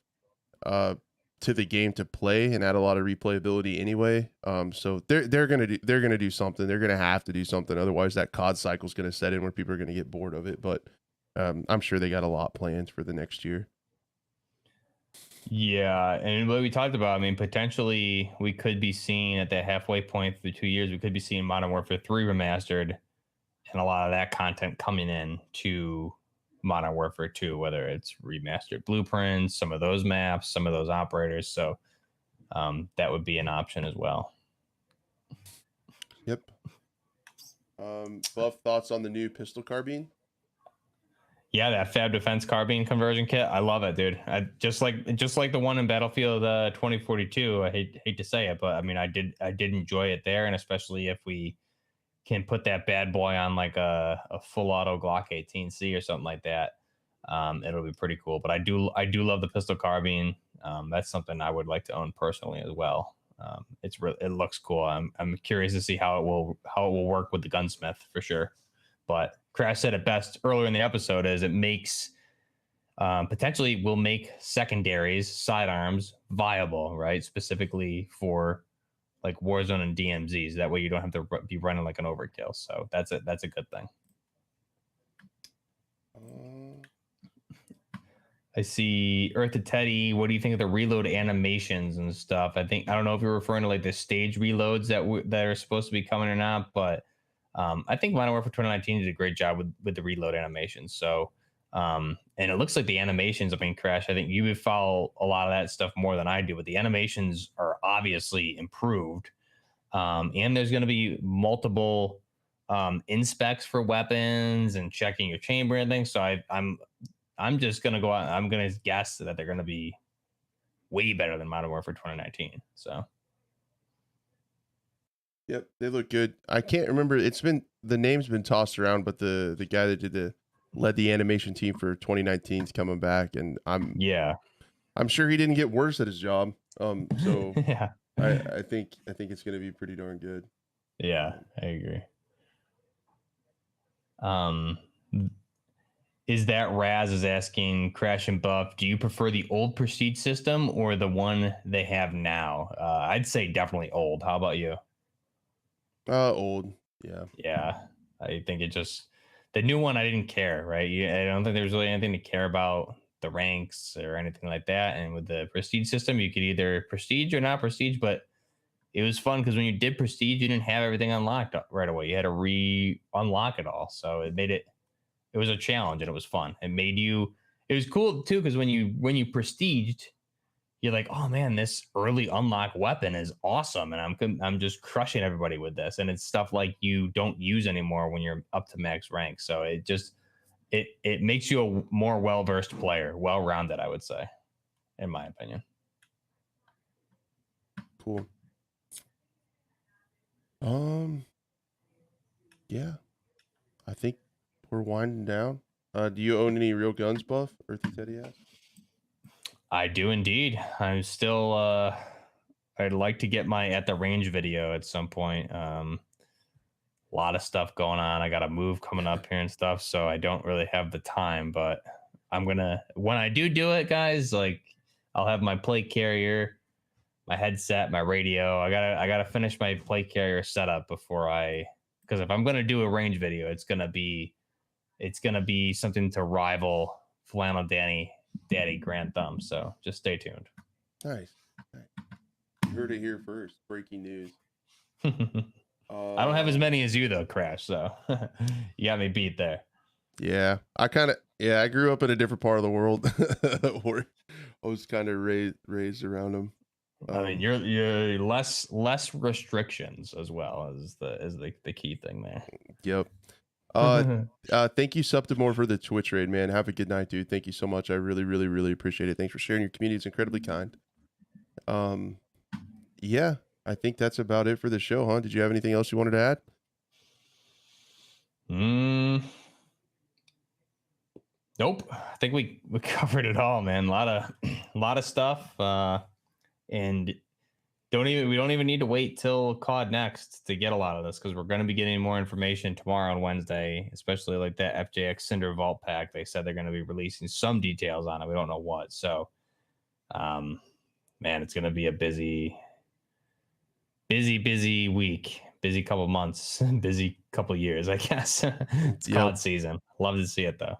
to the game to play and add a lot of replayability anyway. So they're going to do something. They're going to have to do something, otherwise that COD cycle is going to set in where people are going to get bored of it. But I'm sure they got a lot planned for the next year. Yeah, and what we talked about, I mean, potentially we could be seeing at the halfway point through 2 years, we could be seeing Modern Warfare 3 remastered and a lot of that content coming in to Modern Warfare 2, whether it's remastered blueprints, some of those maps, some of those operators. So that would be an option as well. Yep. Buff, thoughts on the new pistol carbine? Yeah, that Fab Defense carbine conversion kit. I love it, dude. Just like the one in Battlefield 2042. I hate to say it, but I mean, I did enjoy it there, and especially if we can put that bad boy on like a full auto Glock 18C or something like that. It'll be pretty cool. But I do love the pistol carbine. That's something I would like to own personally as well. It looks cool. I'm curious to see how it will work with the gunsmith for sure. But Crash said it best earlier in the episode, is it makes potentially will make secondaries, sidearms viable, right? Specifically for like Warzone and DMZs. That way you don't have to be running like an overkill. So that's a good thing. I see Eartha Teddy. What do you think of the reload animations and stuff? I don't know if you're referring to like the stage reloads that are supposed to be coming or not, but I think Modern Warfare 2019 did a great job with the reload animations. So, and it looks like the animations, I mean, Crash, I think you would follow a lot of that stuff more than I do, but the animations are obviously improved. And there's going to be multiple inspects for weapons and checking your chamber and things. So I'm just going to go out. I'm going to guess that they're going to be way better than Modern Warfare 2019. So. Yep, they look good. I can't remember. The name's been tossed around, but the guy that led the animation team for 2019 is coming back, and I'm sure he didn't get worse at his job. So yeah, I think it's going to be pretty darn good. Yeah, I agree. Is that Raz is asking Crash and Buff, do you prefer the old Prestige system or the one they have now? I'd say definitely old. How about you? Old. Yeah. Yeah. I think the new one, I didn't care, right? I don't think there was really anything to care about the ranks or anything like that. And with the Prestige system, you could either Prestige or not Prestige, but it was fun because when you did Prestige, you didn't have everything unlocked right away. You had to unlock it all. So it was a challenge and it was fun. It was cool too, because when you prestiged, you're like, oh man, this early unlock weapon is awesome, and I'm just crushing everybody with this. And it's stuff like you don't use anymore when you're up to max rank. So it makes you a more well-versed player, well-rounded, I would say, in my opinion. Cool. Yeah, I think we're winding down. Do you own any real guns, Buff? Earthy Teddy asked. I do indeed. I'm still I'd like to get my at the range video at some point. A lot of stuff going on. I got a move coming up here and stuff, so I don't really have the time, but when I do it, guys, like I'll have my plate carrier, my headset, my radio. I gotta finish my plate carrier setup because if I'm gonna do a range video, it's gonna be something to rival Flannel Daddy Grand Thumb. So just stay tuned. Nice. You heard it here first. Breaking news. I don't have as many as you though, Crash. So you got me beat there. Yeah, I grew up in a different part of the world where I was kind of raised around them. I mean, you're less restrictions as well as the key thing there. Yep. Thank you, Septimore, for the Twitch raid, man. Have a good night, dude. Thank you so much. I really, really, really appreciate it. Thanks for sharing your community. It's incredibly kind. Yeah, I think that's about it for the show, huh? Did you have anything else you wanted to add? Nope. I think we covered it all, man. A lot of stuff. And we don't even need to wait till COD Next to get a lot of this, because we're going to be getting more information tomorrow and Wednesday, especially like that FJX Cinder Vault pack. They said they're going to be releasing some details on it. We don't know what. So, man, it's going to be a busy week, busy couple months, busy couple years, I guess. It's COD season. Love to see it though.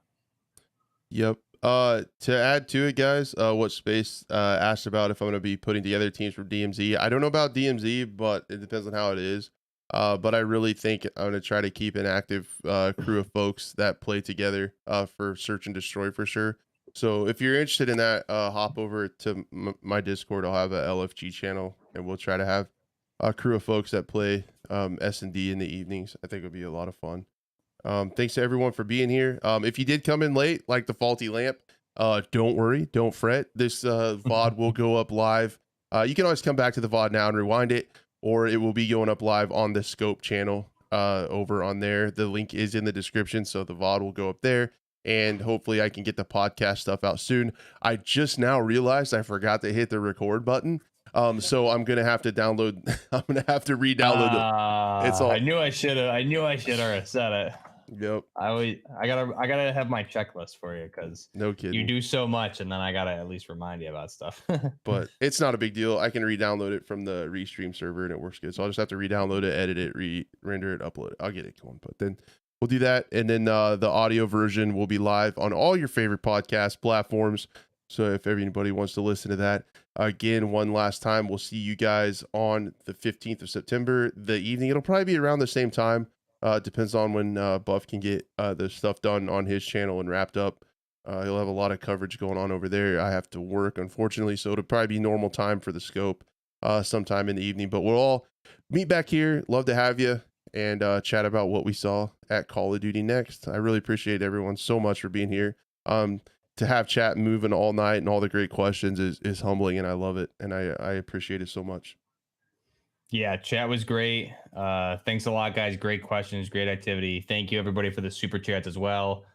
Yep. To add to it, guys, what Space asked about if I'm going to be putting together teams for DMZ. I don't know about DMZ, but it depends on how it is. But I really think I'm going to try to keep an active crew of folks that play together for Search and Destroy for sure. So if you're interested in that, hop over to my Discord. I'll have a LFG channel, and we'll try to have a crew of folks that play S&D in the evenings. I think it'll be a lot of fun. Thanks to everyone for being here. If you did come in late, like the faulty lamp, don't worry, don't fret. This VOD will go up live. You can always come back to the VOD now and rewind it, or it will be going up live on the Scope channel over on there. The link is in the description, so the VOD will go up there. and hopefully I can get the podcast stuff out soon. I just now realized I forgot to hit the record button. So I'm gonna have to download. I'm gonna have to re-download it. It's all. I knew I should have said it. Yep. I gotta have my checklist for you because No kidding. you do so much, and then I gotta at least remind you about stuff. But it's not a big deal. I can re-download it from the Restream server, and it works good. So I'll just have to re-download it, edit it, re-render it, upload it. I'll get it going. But then we'll do that, and then the audio version will be live on all your favorite podcast platforms. So if anybody wants to listen to that, again, one last time, we'll see you guys on the 15th of September, the evening. It'll probably be around the same time. Depends on when Buff can get the stuff done on his channel and wrapped up. He'll have a lot of coverage going on over there. I have to work, unfortunately, so it'll probably be normal time for the scope sometime in the evening. But we'll all meet back here. Love to have you and chat about what we saw at Call of Duty Next. I really appreciate everyone so much for being here. To have chat moving all night and all the great questions is humbling, and I love it, and I appreciate it so much. Yeah, chat was great. Thanks a lot, guys. Great questions, great activity. Thank you, everybody, for the super chats as well.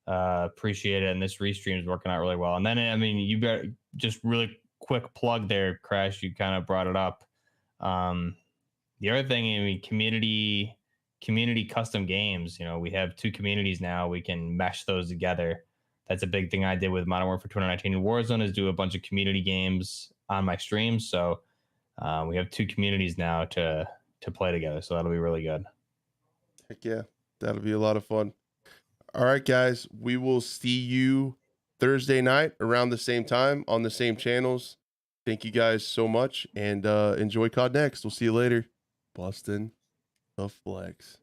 Appreciate it. And this restream is working out really well. And then, I mean, you got just really quick plug there, Crash. You kind of brought it up. The other thing, I mean, community custom games. You know, we have 2 communities now. We can mesh those together. That's a big thing I did with Modern Warfare 2019 and Warzone is do a bunch of community games on my streams. So we have 2 communities now to play together, so that'll be really good. Heck yeah, that'll be a lot of fun. All right, guys, we will see you Thursday night around the same time on the same channels. Thank you guys so much, and enjoy COD Next. We'll see you later. Bustin' the flex.